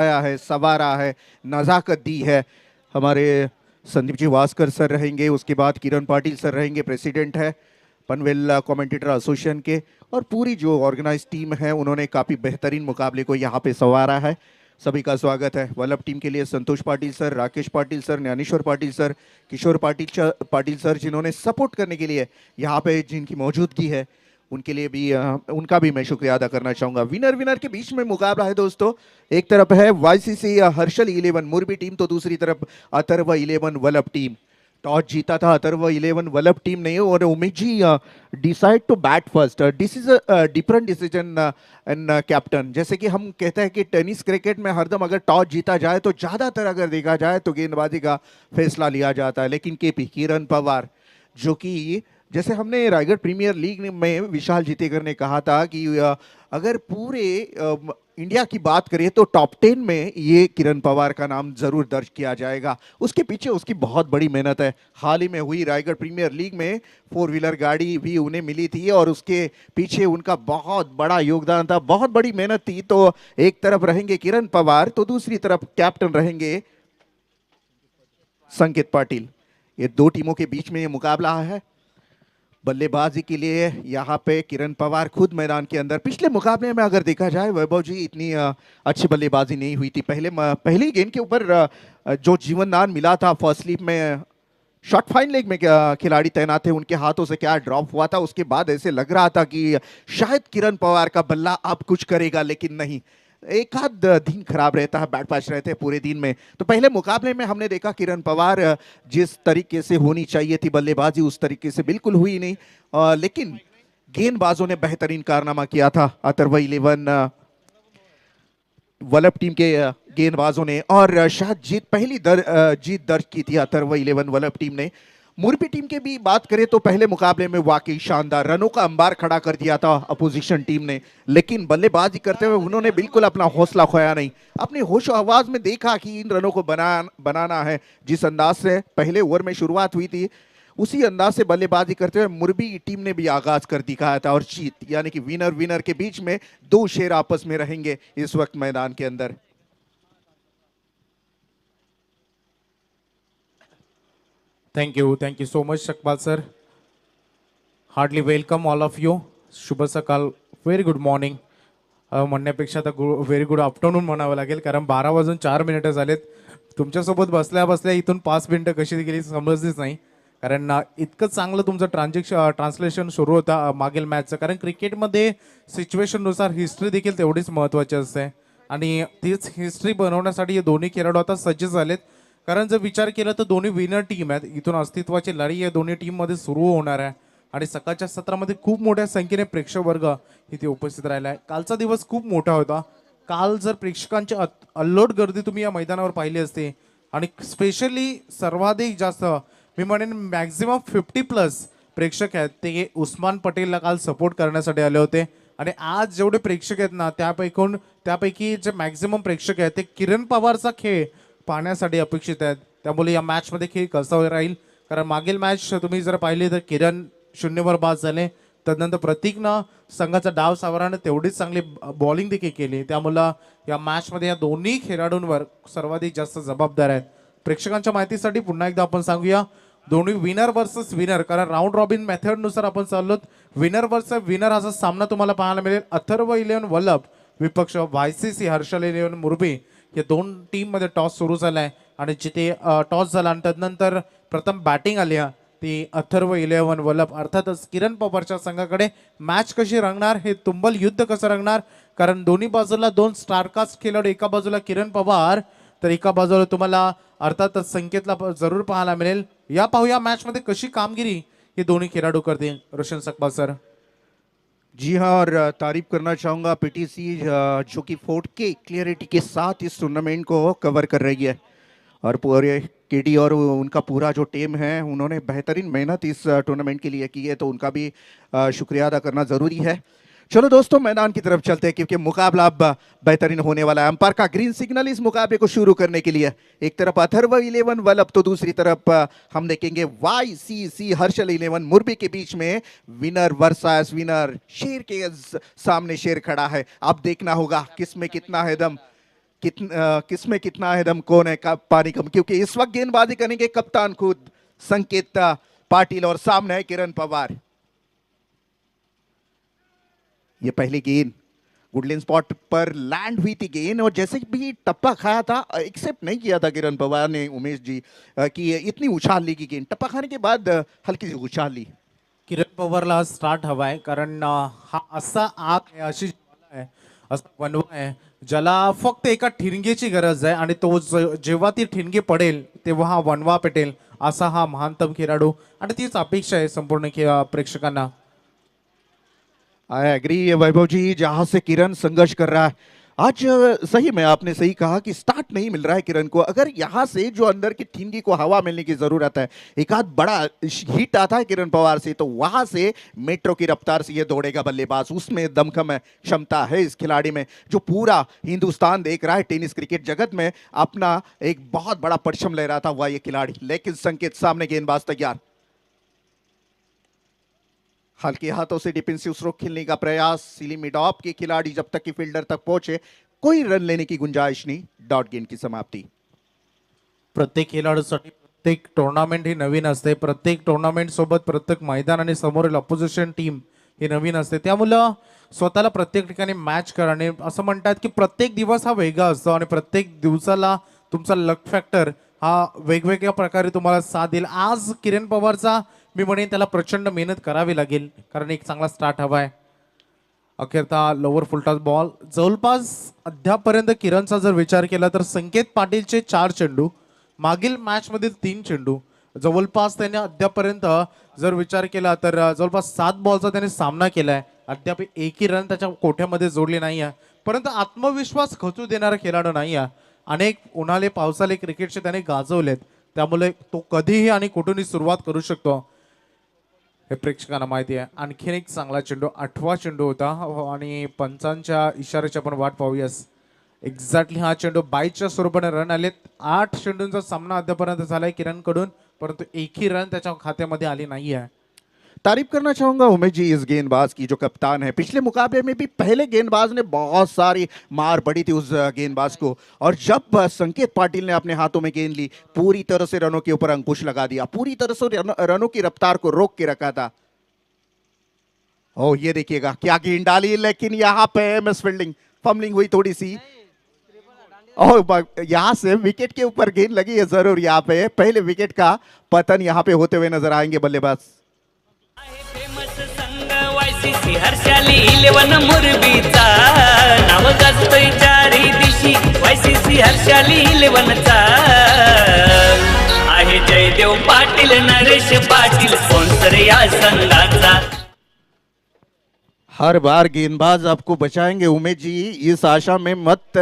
आया है, संवारा है, नज़ाकत दी है। हमारे संदीप जी वास्कर सर रहेंगे, उसके बाद किरण पाटिल सर रहेंगे, प्रेसिडेंट है पनवेल कमेंटेटर एसोसिएशन के। और पूरी जो ऑर्गेनाइज टीम है उन्होंने काफ़ी बेहतरीन मुकाबले को यहाँ पे संवारा है। सभी का स्वागत है। वल्लभ टीम के लिए Santosh Patil sir, Rakesh Patil sir, Dnyaneshwar Patil sir, Kishore Patil sir जिन्होंने सपोर्ट करने के लिए यहाँ पे जिनकी मौजूदगी है उनके लिए भी उनका भी मैं शुक्रिया अदा करना चाहूंगा। विनर विनर के बीच में मुकाबला है दोस्तों। एक तरफ है वाईसीसी हर्षल 11 मुरबी टीम, तो दूसरी तरफ अथर्व 11 वल्लभ टीम। टॉस जीता था अथर्व 11 वल्लभ टीम ने और Umesh ji decide to bat first. This is a different decision in captain. जैसे कि हम कहते हैं कि टेनिस क्रिकेट में हरदम अगर टॉस जीता जाए तो ज़्यादातर अगर देखा जाए तो गेंदबाजी का फैसला लिया जाता है, लेकिन केपी किरण पवार जो कि जैसे हमने रायगढ़ प्रीमियर लीग में विशाल जीतेकर ने कहा था कि अगर पूरे इंडिया की बात करें तो टॉप 10 में ये किरण पवार का नाम जरूर दर्ज किया जाएगा। उसके पीछे उसकी बहुत बड़ी मेहनत है। हाल ही में हुई रायगढ़ प्रीमियर लीग में 4 व्हीलर गाड़ी भी उन्हें मिली थी और उसके पीछे उनका बहुत बड़ा योगदान था, बहुत बड़ी मेहनत थी। तो एक तरफ रहेंगे किरण पवार तो दूसरी तरफ कैप्टन रहेंगे संकेत पाटिल। ये दो टीमों के बीच में ये मुकाबला है। बल्लेबाजी के लिए यहाँ पे किरण पवार खुद मैदान के अंदर। पिछले मुकाबले में अगर देखा जाए वैभव जी इतनी अच्छी बल्लेबाजी नहीं हुई थी। पहली गेंद के ऊपर जो जीवनदान मिला था फर्स्ट स्लिप में, शॉर्ट फाइन लेग में खिलाड़ी तैनात थे, उनके हाथों से क्या ड्रॉप हुआ था। उसके बाद ऐसे लग रहा था कि शायद किरण पवार का बल्ला अब कुछ करेगा, लेकिन नहीं। एक आध दिन खराब रहता है, बैट पास रहते हैं पूरे दिन में। तो पहले मुकाबले में हमने देखा किरण पवार जिस तरीके से होनी चाहिए थी बल्लेबाजी उस तरीके से बिल्कुल हुई नहीं। लेकिन गेंदबाजों ने बेहतरीन कारनामा किया था अथर्व 11 वल्लभ टीम के गेंदबाजों ने, और शायद जीत दर्ज की थी अथर्व 11 वल्लभ टीम ने। मुरबी टीम के भी बात करें तो पहले मुकाबले में वाकई शानदार रनों का अंबार खड़ा कर दिया था अपोजिशन टीम ने, लेकिन बल्लेबाजी करते हुए उन्होंने बिल्कुल अपना हौसला खोया नहीं। अपनी होशो आवाज में देखा कि इन रनों को बनाना है। जिस अंदाज से पहले ओवर में शुरुआत हुई थी उसी अंदाज से बल्लेबाजी करते हुए मुरबी टीम ने भी आगाज कर दिखाया था। और जीत यानी कि विनर विनर के बीच में दो शेर आपस में रहेंगे इस वक्त मैदान के अंदर। Thank you so much Shakpal sir. Heartily welcome all of you. शुभ सकाळ, व्हेरी गुड मॉर्निंग म्हणण्यापेक्षा आता व्हेरी गुड आफ्टरनून म्हणावं लागेल, कारण 12 वाजून 4 मिनिटं झालेत. तुमच्यासोबत बसल्या बसल्या इथून 5 मिनिटं कशी गेली समजलीच नाही, कारण इतकं चांगलं तुमचं ट्रान्सलेशन सुरू होता मागील मॅचचं. कारण क्रिकेटमध्ये सिच्युएशननुसार हिस्ट्री देखील तेवढीच महत्त्वाची असते आणि तीच हिस्ट्री बनवण्यासाठी हे दोन्ही खेळाडू आता सज्ज झालेत. कारण जर विचार केला तर दोन्ही विनर टीम आहेत. इथून अस्तित्वाची लढाई या दोन्ही टीममध्ये सुरू होणार आहे आणि सकाळच्या सत्रामध्ये खूप मोठ्या संख्येने प्रेक्षक वर्ग इथे उपस्थित राहिला आहे. कालचा दिवस खूप मोठा होता. काल जर प्रेक्षकांची अल्लोट गर्दी तुम्ही या मैदानावर पाहिली असते आणि स्पेशली सर्वाधिक जास्त मी म्हणेन मॅक्झिमम 50+ प्रेक्षक आहेत ते उस्मान पटेलला काल सपोर्ट करण्यासाठी आले होते. आणि आज जेवढे प्रेक्षक आहेत ना त्यापैकी जे मॅक्झिमम प्रेक्षक आहेत ते किरण पवारचा खेळ पाहण्यासाठी अपेक्षित आहेत. त्यामुळे या मॅचमध्ये खेळ कसा राहील, कारण मागील मॅच तुम्ही जर पाहिली तर किरण 0वर बाद झाले, तदनंतर प्रतीकनं संघाचा डाव सावराने तेवढीच चांगली बॉलिंग देखील केली. त्यामुळं या मॅचमध्ये या दोन्ही खेळाडूंवर सर्वाधिक जास्त जबाबदार आहेत. प्रेक्षकांच्या माहितीसाठी पुन्हा एकदा आपण सांगूया, दोन्ही विनर वर्सेस विनर, कारण राऊंड रॉबिन मेथडनुसार आपण चाललोत. विनर वर्सेस विनर असा सामना तुम्हाला पाहायला मिळेल. अथर्व 11 वल्लभ विपक्ष वायसीसी हर्षल 11 मुरबी. या दोन टीम मध्ये टॉस सुरू झालाय आणि जिथे टॉस झाला आणि तदनंतर प्रथम बॅटिंग आली ती अथर्व 11 वल्लभ. अर्थातच किरण पवारच्या संघाकडे मॅच कशी रंगणार, हे तुंबल युद्ध कसं रंगणार, कारण दोन्ही बाजूला दोन स्टारकास्ट खेळाडू, एका बाजूला किरण पवार तर एका बाजूला तुम्हाला अर्थातच संकेतला जरूर पाहायला मिळेल. या पाहूया मॅच मध्ये कशी कामगिरी हे दोन्ही खेळाडू करतील. रोशन सकपाल सर. जी हाँ, और तारीफ करना चाहूँगा पीटीसी जो कि 4K क्लियरिटी के साथ इस टूर्नामेंट को कवर कर रही है। और पूरे केडी और उनका पूरा जो टीम है उन्होंने बेहतरीन मेहनत इस टूर्नामेंट के लिए की है, तो उनका भी शुक्रिया अदा करना ज़रूरी है। चलो दोस्तों मैदान की तरफ चलते हैं क्योंकि मुकाबला अब बेहतरीन होने वाला है। अंपायर का ग्रीन सिग्नल इस मुकाबले को शुरू करने के लिए। एक तरफ अथर्व 11 वल्लभ तो दूसरी तरफ हम देखेंगे वाईसीसी हर्षल 11 मुरबी के बीच में विनर वर्सेस विनर। शेर के सामने शेर खड़ा है, अब देखना होगा किस में कितना है दम। किस में कितना है दम, कौन है पानी कम, क्योंकि इस वक्त गेंदबाजी करेंगे कप्तान खुद संकेत पाटिल और सामने है किरण पवार। ये पहली गेंद गुडलिन स्पॉट पर लैंड हुई थी गेंद, और जैसे भी टप्पा खाया था, एक्सेप्ट नहीं किया था किरण पवार ने उमेश जी कि इतनी उछाल ली की गेंद, टप्पा खाने के बाद हल्की सी उछाल ली। किरण पवारला आज स्टार्ट हवाय, कारण हा असा आग आहे, अशी ज्वाला आहे, असा वणवा आहे ज्याला फक्त एका ठिणगीची गरज आहे, आणि तो जेव्हा ती ठिणगी पडेल तेव्हा हा वणवा पेटेल, असा हा महानतम खेळाडू, आणि तीच अपेक्षा आहे संपूर्ण प्रेक्षकांना। आई एग्री वैभव जी, जहां से किरण संघर्ष कर रहा है आज, सही में आपने सही कहा कि स्टार्ट नहीं मिल रहा है किरण को। अगर यहां से जो अंदर की ठिनगी को हवा मिलने की जरूरत है, एक आध बड़ा हिट आता है किरण पवार से, तो वहां से मेट्रो की रफ्तार से ये दौड़ेगा बल्लेबाज, उसमें दमखम है, क्षमता है इस खिलाड़ी में, जो पूरा हिंदुस्तान देख रहा है टेनिस क्रिकेट जगत में अपना एक बहुत बड़ा परचम ले रहा था वह ये खिलाड़ी। लेकिन संकेत सामने, गेंदबाज तैयार, हल्के हाथों से डिफेंसिव स्ट्रोक खेलने का प्रयास, सीली मिड ऑफ के खिलाड़ी जब तक कि फील्डर तक पहुंचे कोई रन लेने की गुंजाइश नहीं, डॉट गेंद की समाप्ति। प्रत्येक खेळाडूसाठी प्रत्येक टुर्नामेंट ही नवीन असते, प्रत्येक टुर्नामेंट सोबत प्रत्येक मैदान आणि समोरील अपोजिशन टीम ही नवीन असते, त्यामुळं स्वतःला प्रत्येक ठिकाणी मॅच करणे, असं म्हणतात की प्रत्येक दिवस हा वेगळा असतो आणि प्रत्येक दिवसाला तुमचा लक फॅक्टर हा वेगवेगळ्या प्रकारे तुम्हाला साथ देईल। आज किरण पवारचा मी म्हणेन त्याला प्रचंड मेहनत करावी लागेल, कारण एक चांगला स्टार्ट हवाय। अखेरता लोअर फुलटॉस बॉल, जवळपास अद्यापर्यंत किरणचा जर विचार केला तर संकेत पाटीलचे 4 चेंडू, मागील मॅच मधील 3 चेंडू, जवळपास त्याने अद्यापर्यंत जर विचार केला तर जवळपास 7 बॉलचा त्याने सामना केलाय, अद्याप एकही रन त्याच्या कोठ्यामध्ये जोडले नाही आहे, परंतु आत्मविश्वास खचू देणारा खेळाडू नाही आहे। अनेक उन्हाळे पावसाळे क्रिकेटचे त्याने गाजवलेत, त्यामुळे तो कधीही आणि कुठूनही सुरुवात करू शकतो हे प्रेक्षकांना माहिती आहे। आणखीन एक चांगला चेंडू, 8वा चेंडू होता, आणि पंचांच्या इशाऱ्याची आपण वाट पाहूयास। एक्झॅक्टली हा चेंडू 22च्या स्वरूपाने रन आलेत, 8 चेंडूंचा सामना अद्यापर्यंत झालाय किरण कडून, परंतु एकही रन त्याच्या खात्यामध्ये आली नाही आहे। तारीफ करना चाहूंगा उमेश जी इस गेंदबाज की जो कप्तान है, पिछले मुकाबले में भी पहले गेंदबाज ने बहुत सारी मार पड़ी थी उस गेंदबाज को, और जब संकेत पाटिल ने अपने हाथों में गेंद ली पूरी तरह से रनों के ऊपर अंकुश लगा दिया, पूरी तरह से रनों की रफ्तार को रोक के रखा था। ओ ये देखिएगा क्या गेंद डाली, लेकिन यहाँ पे मिस फील्डिंग, फम्बलिंग हुई थोड़ी सी, और यहाँ से विकेट के ऊपर गेंद लगी है जरूर, यहाँ पे पहले विकेट का पतन यहाँ पे होते हुए नजर आएंगे बल्लेबाज। वायसीसी हर्षाली 11 मुरबीचा, नाव गाजतोय चारी दिशी वायसीसी हर्षाली 11 चा आहे, जयदेव पाटील नरेश पाटील स्पॉन्सर या संघाचा। हर बार गेंदबाज आपको बचाएंगे उमेश जी, इस आशा में मत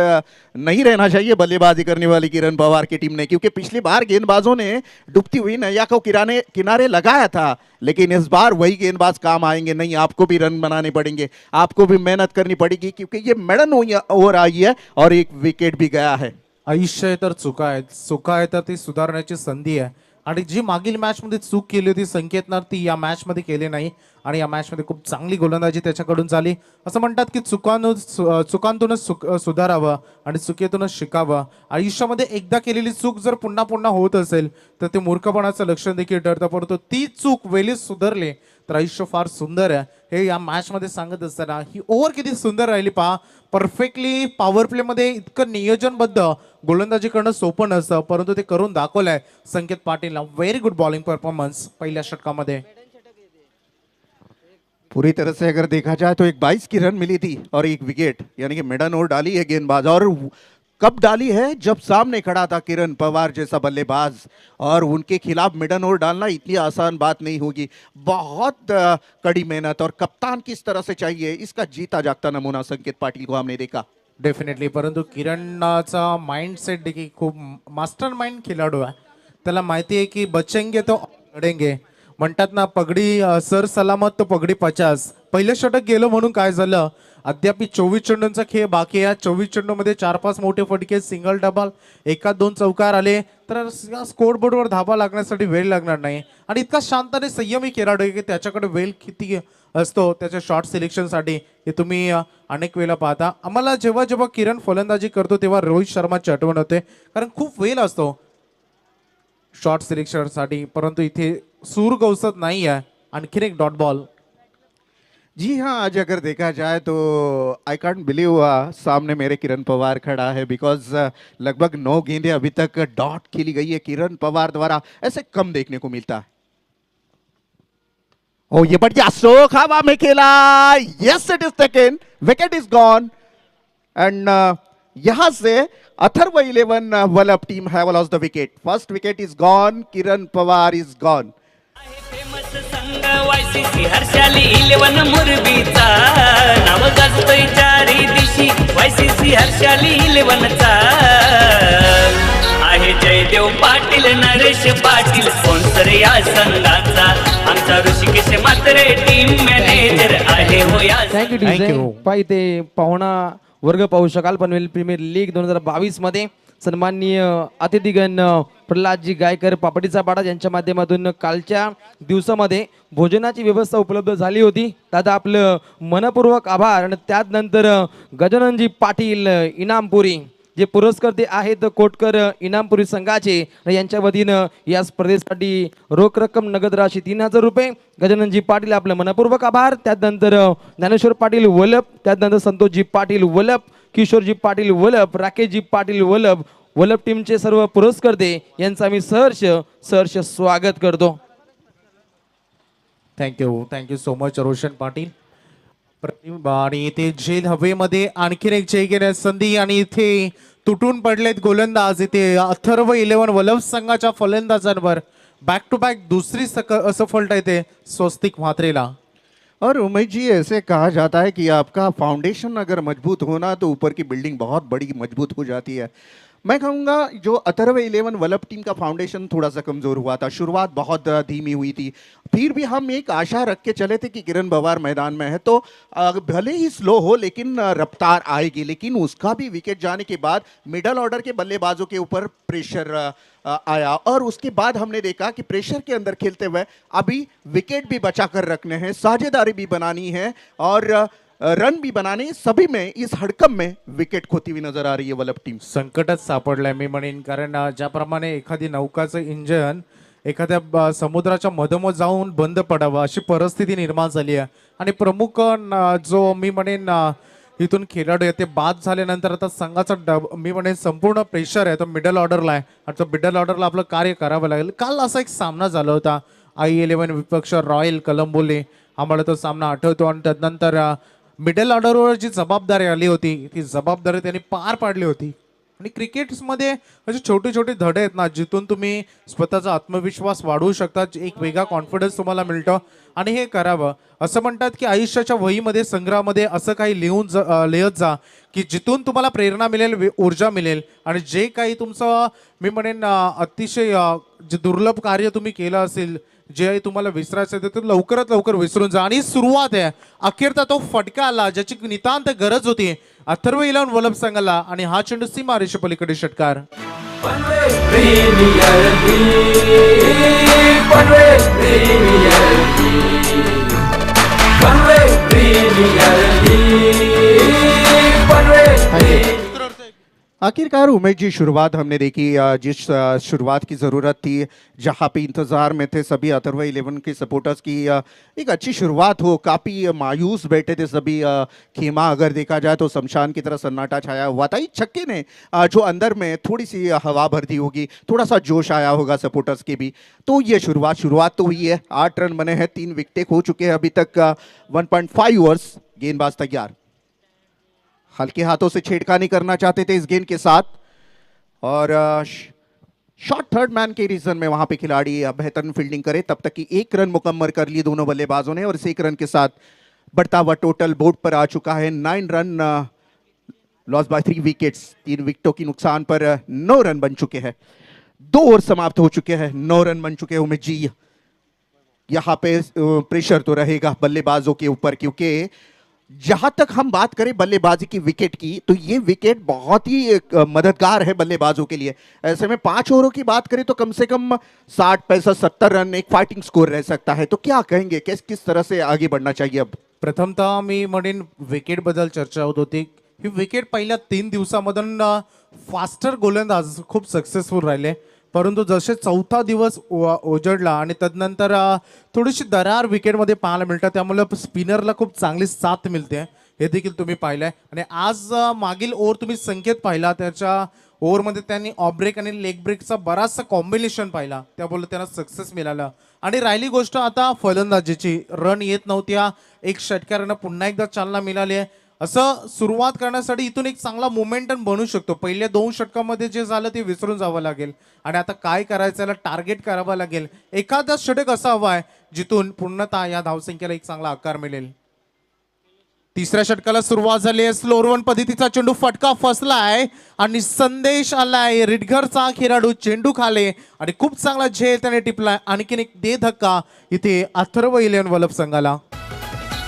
नहीं रहना चाहिए बल्लेबाजी करने वाली किरण पवार की टीम ने, क्योंकि पिछली बार गेंदबाजों ने डूबती हुई नैया को किनारे लगाया था, लेकिन इस बार वही गेंदबाज काम आएंगे नहीं। आपको भी रन बनाने पड़ेंगे, आपको भी मेहनत करनी पड़ेगी, क्योंकि ये मेडन ओव्हर आई है और एक विकेट भी गया है। आयुष्य तर चुका आहेत, चुका आहे तर ती सुधारण्याची संधी आहे, आणि जी मागील मॅच मध्ये चूक केली होती संकेतनं ती या मॅच मध्ये केली नाही, आणि या मॅच मध्ये खूप चांगली गोलंदाजी त्याच्याकडून झाली। असं म्हणतात की चुकांतूनच सुधारावं आणि चुकीतूनच शिकावं। आयुष्यामध्ये एकदा केलेली चूक जर पुन्हा पुन्हा होत असेल तर ते मूर्खपणाचं लक्षण देखील ठरतं, परंतु ती चूक वेळीच सुधारली तर आयुष्य फार सुंदर आहे, हे या मॅच मध्ये सांगत असताना ही ओव्हर किती सुंदर राहिली पहा। परफेक्टली पॉवर प्ले मध्ये इतकं नियोजनबद्ध गोलंदाजी करणं सोपं नसतं, परंतु ते करून दाखवलंय संकेत पाटीलला। व्हेरी गुड बॉलिंग परफॉर्मन्स पहिल्या षटकामध्ये। पूरी तरह से अगर देखा जाए तो एक 22 की रन मिली थी और एक विकेट, यानी कि मेडन ओवर डाली है गेंदबाज, और कब डाली है जब सामने खड़ा था किरण पवार जैसा बल्लेबाज, और उनके खिलाफ मिडन ओवर डालना इतनी आसान बात नहीं होगी, बहुत कड़ी मेहनत, और कप्तान किस तरह से चाहिए इसका जीता जागता नमूना संकेत पाटिल को हमने देखा। डेफिनेटली, परंतु किरणचा माइंडसेट देखील खूप मास्टर माइंड खिलाडू आहे, त्याला माहिती आहे की बचेंगे तो लढेंगे, म्हणतात ना पगडी सर सलामत तर पगडी 50. पहिलं षटक गेलं म्हणून काय झालं, अद्याप 24 चेंडूंचा खेळ बाकी आहे. 24 चेंडूमध्ये 4-5 मोठे फटके, सिंगल डबल, 1-2 चौकार आले तर स्कोर बोर्डवर धाबा लागण्यासाठी वेळ लागणार नाही. आणि इतका शांत आणि संयमी खेळाडू आहे की त्याच्याकडे वेळ किती असतो त्याच्या शॉट सिलेक्शनसाठी हे तुम्ही अनेक वेळा पाहता. आम्हाला जेव्हा जेव्हा किरण फलंदाजी करतो तेव्हा रोहित शर्माची आठवण होते, कारण खूप वेळ असतो शॉट सिलेक्शनसाठी, परंतु इथे सूर गवसत नाही आहे. आणखीन एक डॉट बॉल. जी हाँ, आज अगर देखा जाए तो आई कांट बिलीव सामने मेरे किरण पवार खड़ा है, बिकॉज लगभग 9 गेंदें अभी तक डॉट खेली गई है किरण पवार द्वारा, ऐसे कम देखने को मिलता है. ओ ये बढ़िया स्ट्रोक हवा में खेला, yes it is taken, wicket is gone. And यहां से Atharva 11 Vallabh team have lost the wicket. First wicket is gone, Kiran Pawar is gone. Famous संघ वायसीसी हर्षाली 11 मुरबीचा, नाव गाजतोय चारी दिशी वायसीसी हर्षाली 11 चा. आहे जयदेव पाटील, नरेश पाटील स्पॉन्सर या संघाचा, आमचा ऋषिकेश म्हात्रे टीम मॅनेजर आहे हो या. Thank you Thank teacher. you. पाय ते पाहुणा वर्ग पाहू शकाल पनवेल प्रीमियर लीग 2022 मध्ये सन्माननीय अतिथीगण प्रल्हादजी गायकर पापडीचा पाडा यांच्या माध्यमातून कालच्या दिवसामध्ये भोजनाची व्यवस्था उपलब्ध झाली होती. दादा आपलं मनपूर्वक आभार. आणि त्यानंतर गजाननजी पाटील इनामपुरी जे पुरस्कर्ते आहेत कोटकर इनामपुरी संघाचे, आणि यांच्या वतीनं या स्पर्धेसाठी रोख रक्कम नगद राशी 3000 रुपये. गजाननजी पाटील आपलं मनपूर्वक आभार. त्यानंतर ज्ञानेश्वर पाटील वल्लभ, त्यानंतर संतोषजी पाटील वल्लभ, किशोरजी पाटील वल्लभ, राकेशजी पाटील वल्लभ, वल्लभ टीमचे सर्व पुरस्कर्ते यांचा मी सहर्ष स्वागत करतो. Thank you so much Roshan Patil. आणि इथे झेल हवेमध्ये आणखीन एक जय घेण्याची संधी, आणि इथे तुटून पडलेत गोलंदाज. इथे अथर्व 11 वल्लभ संघाच्या फलंदाजांवर बॅक टू बॅक दुसरी असफलता येते स्वस्तिक म्हात्रेला. और उमेश जी, ऐसे कहा जाता है कि आपका फाउंडेशन अगर मजबूत होना तो ऊपर की बिल्डिंग बहुत बड़ी मजबूत हो जाती है. मैं कहूँगा जो अथर्व 11 वल्लभ टीम का फाउंडेशन थोड़ा सा कमज़ोर हुआ था, शुरुआत बहुत धीमी हुई थी. फिर भी हम एक आशा रख के चले थे कि किरण पवार मैदान में है तो भले ही स्लो हो लेकिन रफ्तार आएगी. लेकिन उसका भी विकेट जाने के बाद मिडल ऑर्डर के बल्लेबाजों के ऊपर प्रेशर आया, और उसके बाद हमने देखा कि प्रेशर के अंदर खेलते हुए अभी विकेट भी बचा कर रखने हैं, साझेदारी भी बनानी है और रन भी बनाने, सभी में इस हड़कम में विकेट खोती हुई नजर आ रही है वल्लभ टीम. संकटच सापडलंय मी म्हणेन, कारण ज्याप्रमाणे एखादी नौकाचं इंजन एखाद्या समुद्राच्या मधोमध जाऊन बंद पडावं अशी परिस्थिती निर्माण झाली आहे. आणि प्रमुख जो मी म्हणेन इथून खेळाडू आहे ते बाद झाल्यानंतर आता संघाचा मी म्हणेन संपूर्ण प्रेशर आहे तो मिडल ऑर्डरला आहे, आणि तो मिडल ऑर्डरला आपलं कार्य करावं लागेल. काल असा एक सामना झाला होता I11 विपक्ष रॉयल कलंबोले, आम्हाला तो सामना आठवतो. आणि त्यानंतर मिडल ऑर्डरवर जी जबाबदारी आली होती ती जबाबदारी त्यांनी पार पाडली होती. आणि क्रिकेटमध्ये असे छोटे छोटे धडे आहेत ना जिथून तुम्ही स्वतःचा आत्मविश्वास वाढवू शकता, एक वेगळा कॉन्फिडन्स तुम्हाला मिळतो, आणि हे करावं. असं म्हणतात की आयुष्याच्या वहीमध्ये संग्रहामध्ये असं काही लिहत जा की जिथून तुम्हाला प्रेरणा मिळेल, ऊर्जा मिळेल, आणि जे काही तुमचं मी म्हणेन अतिशय जे दुर्लभ कार्य तुम्ही केलं असेल, जे तुम्हाला विसरायचं आहे ते लवकरात लवकर विसरून जा. आणि सुरुवात आहे, अखेरचा तो फटका आला ज्याची नितांत गरज होती अथर्व 11 वल्लभ संघाला, आणि हा चेंडू सीमारेषे पलीकडे षटकार. आखिरकार उमेश जी, शुरुआत हमने देखी जिस शुरुआत की ज़रूरत थी, जहाँ पे इंतज़ार में थे सभी अथर्व 11 के सपोर्टर्स की एक अच्छी शुरुआत हो. काफ़ी मायूस बैठे थे सभी. खेमा अगर देखा जाए तो शमशान की तरह सन्नाटा छाया हुआ था. इस छक्के ने जो अंदर में थोड़ी सी हवा भर दी होगी, थोड़ा सा जोश आया होगा सपोर्टर्स के भी. तो ये शुरुआत तो हुई है. 8 रन बने हैं, 3 विकेटें खो चुके हैं अभी तक. 1.5 ओवर्स, गेंदबाज तैयार. हल्के हाथों से छेड़खानी करना चाहते थे इस गेंद के साथ, और शॉर्ट थर्ड मैन के रीजन में वहां पे खिलाड़ी बेहतरीन फील्डिंग करे. तब तक कि 1 रन मुकम्मल कर लिए दोनों बल्लेबाजों ने, और इस 1 रन के साथ बढ़ता हुआ टोटल बोर्ड पर आ चुका है 9 रन. लॉस बाय 3 विकेट्स, 3 विकेटों की नुकसान पर 9 रन बन चुके हैं. 2 ओवर समाप्त हो चुके हैं, 9 रन बन चुके हैं उमेश जी. यहाँ पे प्रेशर तो रहेगा बल्लेबाजों के ऊपर, क्योंकि जहां तक हम बात करें बल्लेबाजी की विकेट की, तो ये विकेट बहुत ही मददगार है बल्लेबाजों के लिए। ऐसे में 5 ओवरों की बात करें तो कम से कम 60 65 70 रन एक फाइटिंग स्कोर रह सकता है। तो क्या कहेंगे, किस तरह से आगे बढ़ना चाहिए अब? प्रथमतः मी म्हणेन विकेट बद्दल चर्चा होत होती. ही विकेट पहिल्या 3 दिवसामधून फास्टर गोलंदाज खूप सक्सेसफुल राहिले, परंतु जसे चौथा दिवस उजडला आणि तदनंतर थोडीशी दरार विकेटमध्ये पाहायला मिळतात, त्यामुळे स्पिनरला खूप चांगली साथ मिळते, हे देखील तुम्ही पाहिलंय. आणि आज मागील ओव्हर तुम्ही संकेत पाहिला, त्याच्या ओव्हरमध्ये त्यांनी ऑफ ब्रेक आणि लेग ब्रेकचा बराचसा कॉम्बिनेशन पाहिला, त्यामुळे त्यांना सक्सेस मिळाला. आणि राहिली गोष्ट आता फलंदाजीची, रन येत नव्हत्या, एक षटकारानं पुन्हा एकदा चालना मिळाली आहे. असं सुरुवात करण्यासाठी इथून एक चांगला मोमेंटम बनू शकतो. पहिल्या 2 षटकामध्ये जे झालं ते विसरून जावं लागेल आणि आता काय करायचं, याला टार्गेट करावं लागेल. एखादा षटक असा हवा आहे जिथून पूर्णतः या धावसंख्येला एक चांगला आकार मिळेल. तिसऱ्या षटकाला सुरुवात झाली आहे. स्लोअर वन पद्धतीचा चेंडू फटका फसलाय आणि संदेश आलाय. रिडघरचा खेळाडू चेंडू खाले आणि खूप चांगला झेल त्याने टिपलाय. आणखीन एक दे धक्का इथे अथर्व इलेव्हन वल्लभ संघाला.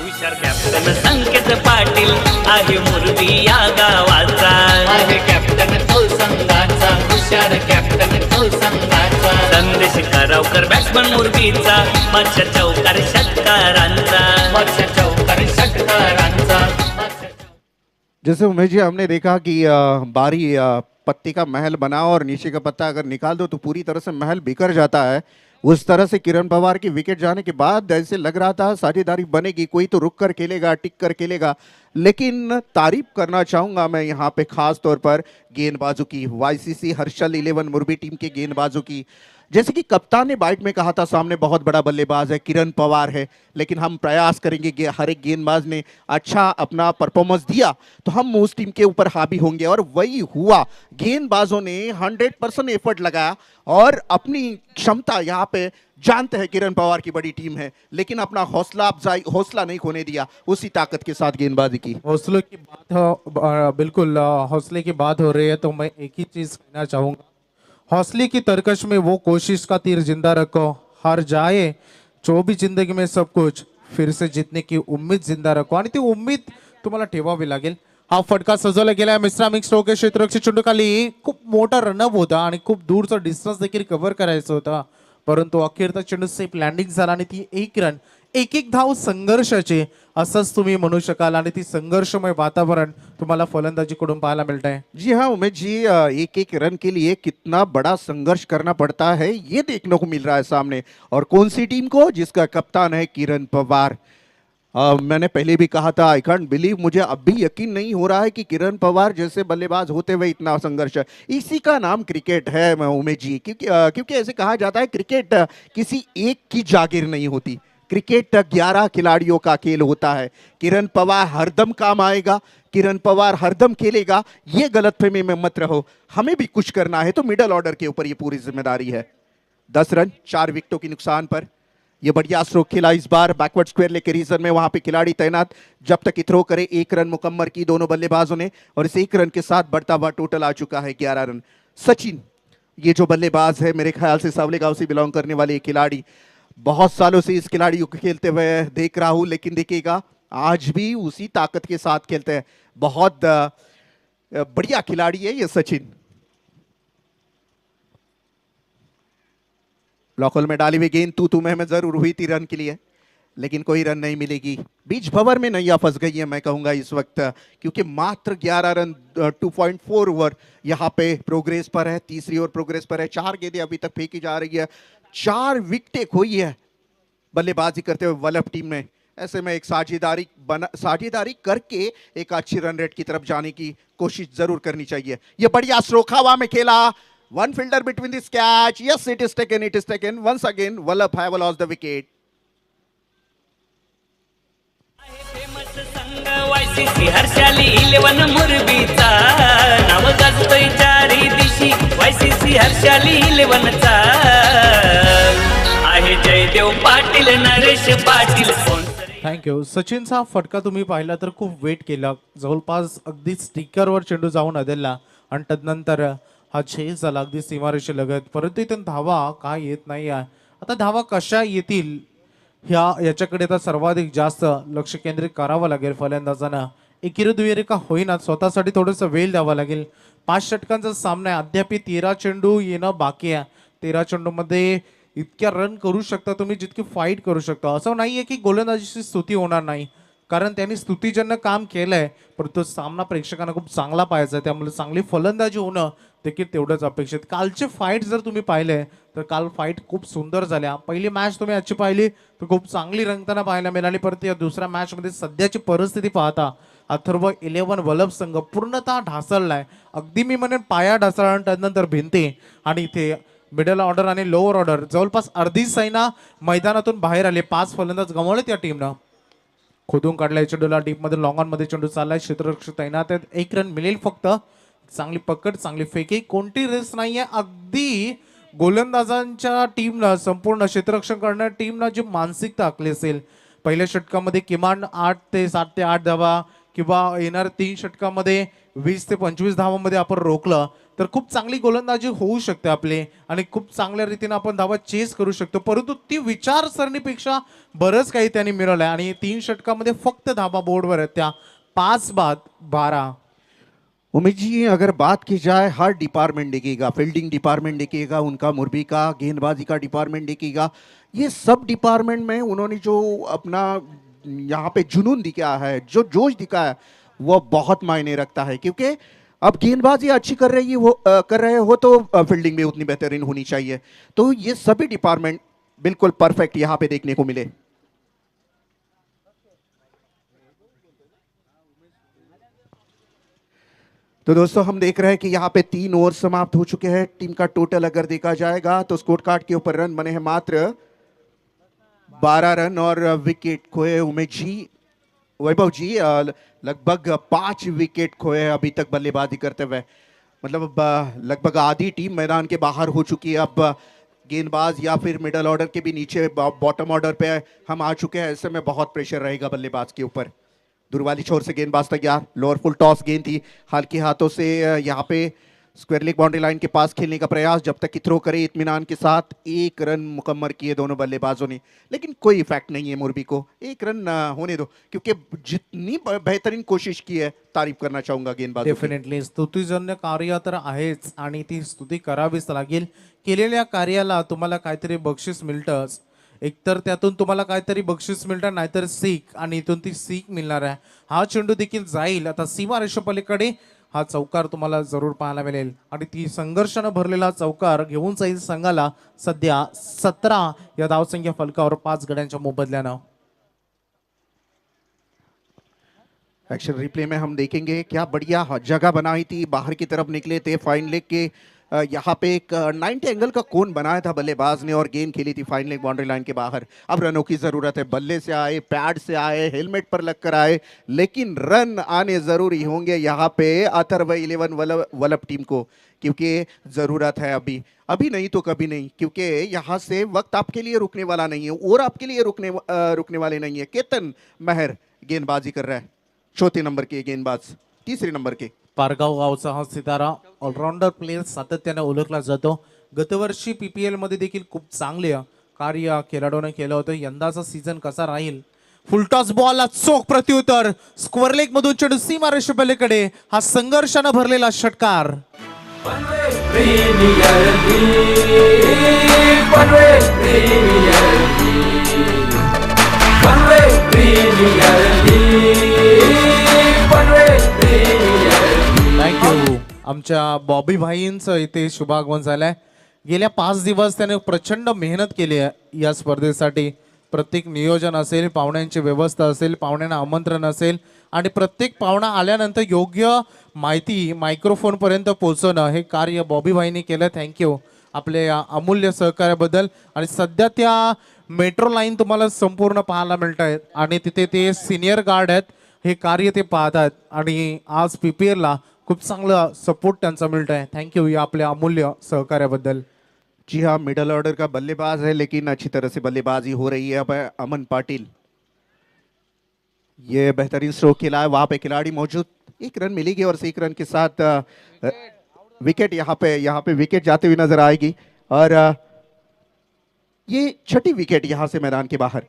हुशार कॅप्टन संकेत पाटील आहे मुरबी या गावाचा, आहे कॅप्टन तो संघाचा, हुशार कॅप्टन तो संघाचा. संदेश करावकर बॅट्समन मुरबीचा, मागच्या चौकार षटकारांचा, मागच्या चौकार षटकारांचा. जैसे उमेश जी, हमने देखा कि बारी पत्ते का महल बना और नीचे का पत्ता अगर निकाल दो तो पूरी तरह से महल बिखर जाता है। उस तरह से किरण पवार की विकेट जाने के बाद ऐसे लग रहा था साझेदारी बनेगी, कोई तो रुक कर खेलेगा, टिक कर खेलेगा। लेकिन तारीफ करना चाहूँगा मैं यहाँ पे खास तौर पर गेंदबाजों की, वाईसीसी हर्षल 11 मुरबी टीम के गेंदबाजों की। जैसे कि कप्तान ने बाइट में कहा था, सामने बहुत बड़ा बल्लेबाज है, किरण पवार है, लेकिन हम प्रयास करेंगे कि हर एक गेंदबाज ने अच्छा अपना परफॉर्मेंस दिया तो हम उस टीम के ऊपर हावी होंगे, और वही हुआ। गेंदबाजों ने 100% एफर्ट लगाया और अपनी क्षमता, यहाँ पे जानते हैं किरण पवार की बड़ी टीम है, लेकिन अपना हौसला नहीं खोने दिया, उसी ताकत के साथ गेंदबाजी की। हौसले की बात हो, बिल्कुल हौसले की बात हो रही है, तो मैं एक ही चीज कहना चाहूंगा, हौसले की तरकश में वो कोशिश का तीर जिंदा रखो, हार जाए जो भी जिंदगी में सब कुछ, फिर से जीतने की उम्मीद जिंदा रखो, आणि ती उम्मीद तुम्हाला ठेवावी लागेल. हा फटका सजवला गेला मिश्रा मिक्स टोके क्षेत्ररक्षक चेंडू खाली खूप मोठा रनअप होता आणि खूप दूरचा डिस्टन्स देखील कव्हर करायचा होता, परंतु अखेरचा चेंडू सेफ लँडिंग झाला आणि ती 1 रन, एक धाव संघर्षाची असंच तुम्ही म्हणू शकाल, आणि ती संघर्षमय वातावरण तुम्हाला फलंदाजीकडून पाहायला मिळत आहे. जी हाँ उमेश जी, एक एक रन के लिए कितना बड़ा संघर्ष करना पड़ता है ये देखने को मिल रहा है सामने, और कौन सी टीम को, जिसका कप्तान है किरण पवार। मैंने पहले भी कहा था, आई कांट बिलीव, मुझे अब भी यकीन नहीं हो रहा है कि किरण पवार जैसे बल्लेबाज होते हुए इतना संघर्ष। इसी का नाम क्रिकेट है उमेश जी, क्योंकि ऐसे कहा जाता है क्रिकेट किसी एक की जागीर नहीं होती, क्रिकेट 11 खिलाड़ियों का खेल होता है। किरण पवार हरदम काम आएगा, किरण पवार हरदम खेलेगा, ये गलतफहमी में मत रहो। हमें भी कुछ करना है तो मिडल ऑर्डर के ऊपर ये पूरी जिम्मेदारी है। 10 रन 4 विकेटों की नुकसान पर ये बढ़िया स्ट्रोक खेला इस बार, बैकवर्ड स्क्वायर लेके रीजन में, वहां पे खिलाड़ी तैनात, जब तक ही थ्रो करे 1 रन मुकम्मल की दोनों बल्लेबाजों ने, और इस 1 रन के साथ बढ़ता हुआ टोटल आ चुका है 11 रन। सचिन, ये जो बल्लेबाज है, मेरे ख्याल से सावले गांव से बिलोंग करने वाले खिलाड़ी, बहुत सालों से इस खिलाड़ी को खेलते हुए देख रहा हूं, लेकिन देखिएगा आज भी उसी ताकत के साथ खेलते हैं। बहुत बढ़िया खिलाड़ी है ये सचिन। ब्लॉक होल में डाली हुई गेंद तू में जरूर हुई थी रन के लिए, लेकिन कोई रन नहीं मिलेगी। बीच भंवर में नैया फंस गई है मैं कहूंगा इस वक्त, क्योंकि मात्र 11 रन 2.4 ओवर यहाँ पे प्रोग्रेस पर है, तीसरी ओवर प्रोग्रेस पर है। 4 गेंदें अभी तक फेंकी जा रही है, 4 विकेटें खोई है बल्लेबाजी करते हुए वल्लभ टीम ने। ऐसे में एक साझेदारी करके एक अच्छी रन रेट की तरफ जाने की कोशिश जरूर करनी चाहिए। ये बढ़िया स्ट्रोक हवा में खेला, one fielder between this catch, yes it is taken once again Vallabh have lost the wicket. Famous संघ वायसीसी हर्षाली 11 मुरबीचा, नाव गाजतोय चारी दिशी वायसीसी हर्षाली 11 चा, आहे जयदेव पाटील नरेश पाटील स्पॉन्सर. थँक्यू. सचिनचा फटका तुम्ही पाहिला तर खूप वेट केला, जवळपास अगदी स्टिकरवर चेंडू जाऊन आदळला आणि तदनंतर हा चेस झाला अगदी सीमारेषे लगत, परंतु इथून धावा काय येत नाही आहे. आता धावा कशा येतील याच्याकडे तर सर्वाधिक जास्त लक्ष केंद्रित करावं लागेल फलंदाजांना. एकेरी दुहेरी का होईना स्वतःसाठी थोडंसं वेळ द्यावा लागेल. 5 षटकांचा सामना आहे. अद्याप 13 चेंडू येणं बाकी आहे. 13 चेंडूमध्ये इतक्या रन करू शकता तुम्ही जितकी फाईट करू शकता. असं नाहीये की गोलंदाजीची स्तुती होणार नाही, कारण त्यांनी स्तुतीजन्य काम केलंय, परंतु सामना प्रेक्षकांना खूप चांगला पाहायचा आहे. त्यामुळे चांगली फलंदाजी होणं देखील तेवढंच अपेक्षित. कालचे फाईट जर तुम्ही पाहिले तर काल फाईट खूप सुंदर झाल्या. पहिली मॅच तुम्ही आजची पाहिली तर खूप चांगली रंगताना पाहायला मिळाली. परत या दुसऱ्या मॅचमध्ये सध्याची परिस्थिती पाहता अथर्व 11 वलभ संघ पूर्णतः ढासळलाय. अगदी मी म्हणेन पाया ढासळला, त्यानंतर भिंती, आणि इथे मिडल ऑर्डर आणि लोअर ऑर्डर जवळपास अर्धी सैना मैदानातून बाहेर आले. 5 फलंदाज गमावलेत या टीमनं. खोदून काढलाय चेंडूला डीपमध्ये, लॉंग ऑन मध्ये चेंडू चाललाय. क्षेत्ररक्षक तैनात आहेत. 1 रन मिळेल फक्त. चांगली पकड, चांगली फेकी, कोणती रेस नाहीये. अगदी गोलंदाजांच्या टीमला, संपूर्ण क्षेत्ररक्षण करणाऱ्या टीमला जी मानसिकता आखली असेल, पहिल्या षटकामध्ये किमान 8 ते 7 ते 8 धावा किंवा येणार 3 षटकामध्ये 20 ते 25 धावांमध्ये आपण रोखलं तर खूप चांगली गोलंदाजी होऊ शकते आपली आणि खूप चांगल्या रीतीने आपण धावा चेस करू शकतो. परंतु ती विचारसरणीपेक्षा बरंच काही त्यांनी मिळवलंय आणि 3 षटकामध्ये फक्त धावा बोर्डवर आहेत त्या 5 बाद 12. उमेश जी, अगर बात की जाए हर डिपार्टमेंट देखेगा, फील्डिंग डिपार्टमेंट देखेगा, उनका मुरबी का गेंदबाजी का डिपार्टमेंट देखेगा, ये सब डिपार्टमेंट में उन्होंने जो अपना यहाँ पे जुनून दिखाया है, जो जोश दिखाया है, वो बहुत मायने रखता है. क्योंकि अब गेंदबाजी अच्छी कर रहे हो तो फील्डिंग भी उतनी बेहतरीन होनी चाहिए. तो ये सभी डिपार्टमेंट बिल्कुल परफेक्ट यहाँ पे देखने को मिले. तो दोस्तों हम देख रहे हैं कि यहाँ पे 3 ओवर समाप्त हो चुके हैं. टीम का टोटल अगर देखा जाएगा तो स्कोर कार्ड के ऊपर रन बने हैं मात्र 12 रन और विकेट खोए उमेश जी, वैभव जी लगभग 5 विकेट खोए हैं अभी तक बल्लेबाजी करते हुए. मतलब लगभग आधी टीम मैदान के बाहर हो चुकी है. अब गेंदबाज या फिर मिडल ऑर्डर के भी नीचे बॉटम ऑर्डर पे हम आ चुके हैं. ऐसे में बहुत प्रेशर रहेगा बल्लेबाज के ऊपर. दुर्वाली छोर से गेंदबाज तैयार, लोअर फुल टॉस गेंद थी, हल्के हाथों से यहाँ पे स्क्वायर लेग बाउंड्री लाइन के पास खेलने का प्रयास, जब तक कि थ्रो करे इत्मीनान के साथ. 1 रन मुकम्मल किए दोनों बल्लेबाजों ने, लेकिन कोई इफेक्ट नहीं है मुरबी को. 1 रन होने दो, क्योंकि जितनी बेहतरीन कोशिश की है तारीफ करना चाहूंगा गेंदबाज. डेफिनेटली स्तुतीजन्य कार्य तर आहेच आणि ती स्तुती करावीच लागेल. केलेल्या कार्याला तुम्हाला काहीतरी बक्षीस मिळतंच. एकतर त्यातून तुम्हाला काहीतरी बक्षीस मिळतं, नाहीतर सीख, आणि इथून ती सीख मिळणार आहे. हा चेंडू देखील जाईल आता सीमा रेषेपलीकडे. हा चौकार तुम्हाला जरूर पाहायला मिळेल आणि ती संघर्षानं भरलेला चौकार घेऊन जाईल संघाला सध्या 17 या धावसंख्या फलकावर 5 गड्यांच्या मोबदल्यानं. एक्शन रिप्ले में हम देखेंगे क्या बढ़िया जगह बनाई थी, बाहर की तरफ निकले थे फाइन लेग के. यहाँ पे एक 90 एंगल का कोन बनाया था बल्लेबाज ने और गेंद खेली थी फाइन लेग बाउंड्री लाइन के बाहर. अब रनों की जरूरत है. बल्ले से आए, पैड से आए, हेलमेट पर लगकर आए, लेकिन रन आने जरूरी होंगे यहाँ पे अथर्व 11 वलभ टीम को, क्योंकि जरूरत है अभी. अभी नहीं तो कभी नहीं, क्योंकि यहाँ से वक्त आपके लिए रुकने वाला नहीं है और आपके लिए रुकने वाले नहीं है. केतन महर गेंदबाजी कर रहा है, 4 नंबर के गेंदबाज, 3 नंबर के. पारगाव गावचा हा सितारा ऑलराऊंडर प्लेयर सातत्याने ओळखला जातो. गतवर्षी PPL मध्ये देखील खूप चांगले कार्य खेळाडूने केलं होतं. यंदाचा सीझन कसा राहील? फुलटॉस बॉलला चोख प्रत्युत्तर, स्क्वेअर लेग मधून चेंडू सीमा रेषेपलीकडे. हा संघर्षानं भरलेला षटकार. थँक्यू. आमच्या बॉबी भाईंचं इथे शुभागमन झालंय. गेल्या 5 दिवस त्याने प्रचंड मेहनत केली आहे या स्पर्धेसाठी. प्रत्येक नियोजन असेल, पाहुण्यांची व्यवस्था असेल, पाहुण्यांना आमंत्रण असेल आणि प्रत्येक पाहुणा आल्यानंतर योग्य माहिती मायक्रोफोन पर्यंत पोहोचवणं हे कार्य बॉबी भाईंनी केलं. थँक्यू आपल्या या अमूल्य सहकार्याबद्दल. आणि सध्या त्या मेट्रो लाईन तुम्हाला संपूर्ण पाहायला मिळत आहेत आणि तिथे ते सिनियर गार्ड आहेत. हे कार्य ते पाहतात आणि आज PPLला खूप चांगला सपोर्ट त्यांचा मिळत आहे. थँक्यू या आपल्या अमूल्य सहकार्याबद्दल. जी हाँ, मिडल ऑर्डर का बल्लेबाज है, लेकिन अच्छी तरह से बल्लेबाजी हो रही है. अब अमन पाटिल, ये बेहतरीन स्ट्रोक खेला है, वहां पे खिलाड़ी मौजूद. 1 रन मिलेगी और 1 रन के साथ विकेट यहाँ पे विकेट जाते हुए नजर आएगी. और ये छठी विकेट यहाँ से मैदान के बाहर.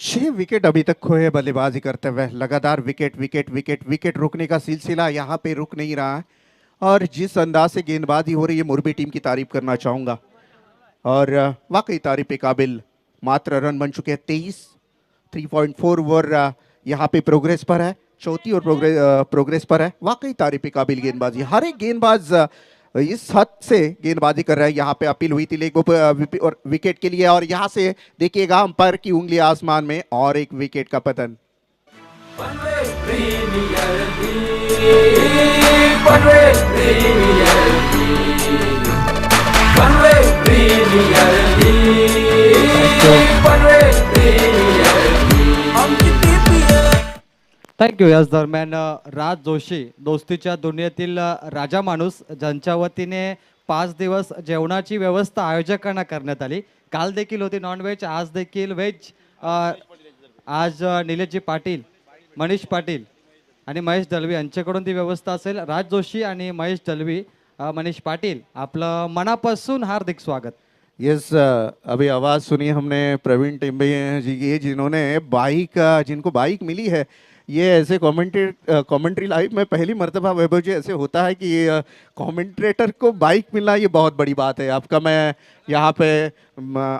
6 विकेट अभी तक खोए बल्लेबाजी करते हुए, लगातार विकेट विकेट विकेट विकेट रुकने का सिलसिला यहाँ पे रुक नहीं रहा है। और जिस अंदाज से गेंदबाजी हो रही है, मुरबी टीम की तारीफ करना चाहूँगा। और वाकई तारीफ के काबिल। मात्र रन बन चुके हैं 23, 3.4 ओवर यहाँ पे प्रोग्रेस पर है, चौथी और प्रोग्रेस पर है। वाकई तारीफ के काबिल गेंदबाजी। हर एक गेंदबाज इस हद से गेंदबाजी कर रहा है। यहाँ पे अपील हुई थी लेग और विकेट के लिए, और यहाँ से देखिएगा अंपायर की उंगली आसमान में, और एक विकेट का पतन। थँक्यू. याच दरम्यान राज जोशी दोस्तीच्या दुनियेतील राजा माणूस, ज्यांच्या वतीने 5 दिवस जेवणाची व्यवस्था आयोजकांना करण्यात आली. काल देखील होती नॉनव्हेज, आज देखील व्हेज. आज निलेशजी पाटील, मनीष पाटील आणि महेश दलवी यांच्याकडून ती व्यवस्था असेल. राज जोशी आणि महेश दलवी, मनीष पाटील, आपलं मनापासून हार्दिक स्वागत. यस, अभी आवाज़ सुनी हमने प्रवीण टिम्बे जी की, जिन्होंने बाइक, जिनको बाइक मिली है। ये ऐसे कमेंट्री लाइव में पहली मर्तबा वैभव जी ऐसे होता है कि कमेंट्रेटर को बाइक मिलना ये बहुत बड़ी बात है। आपका मैं यहाँ पे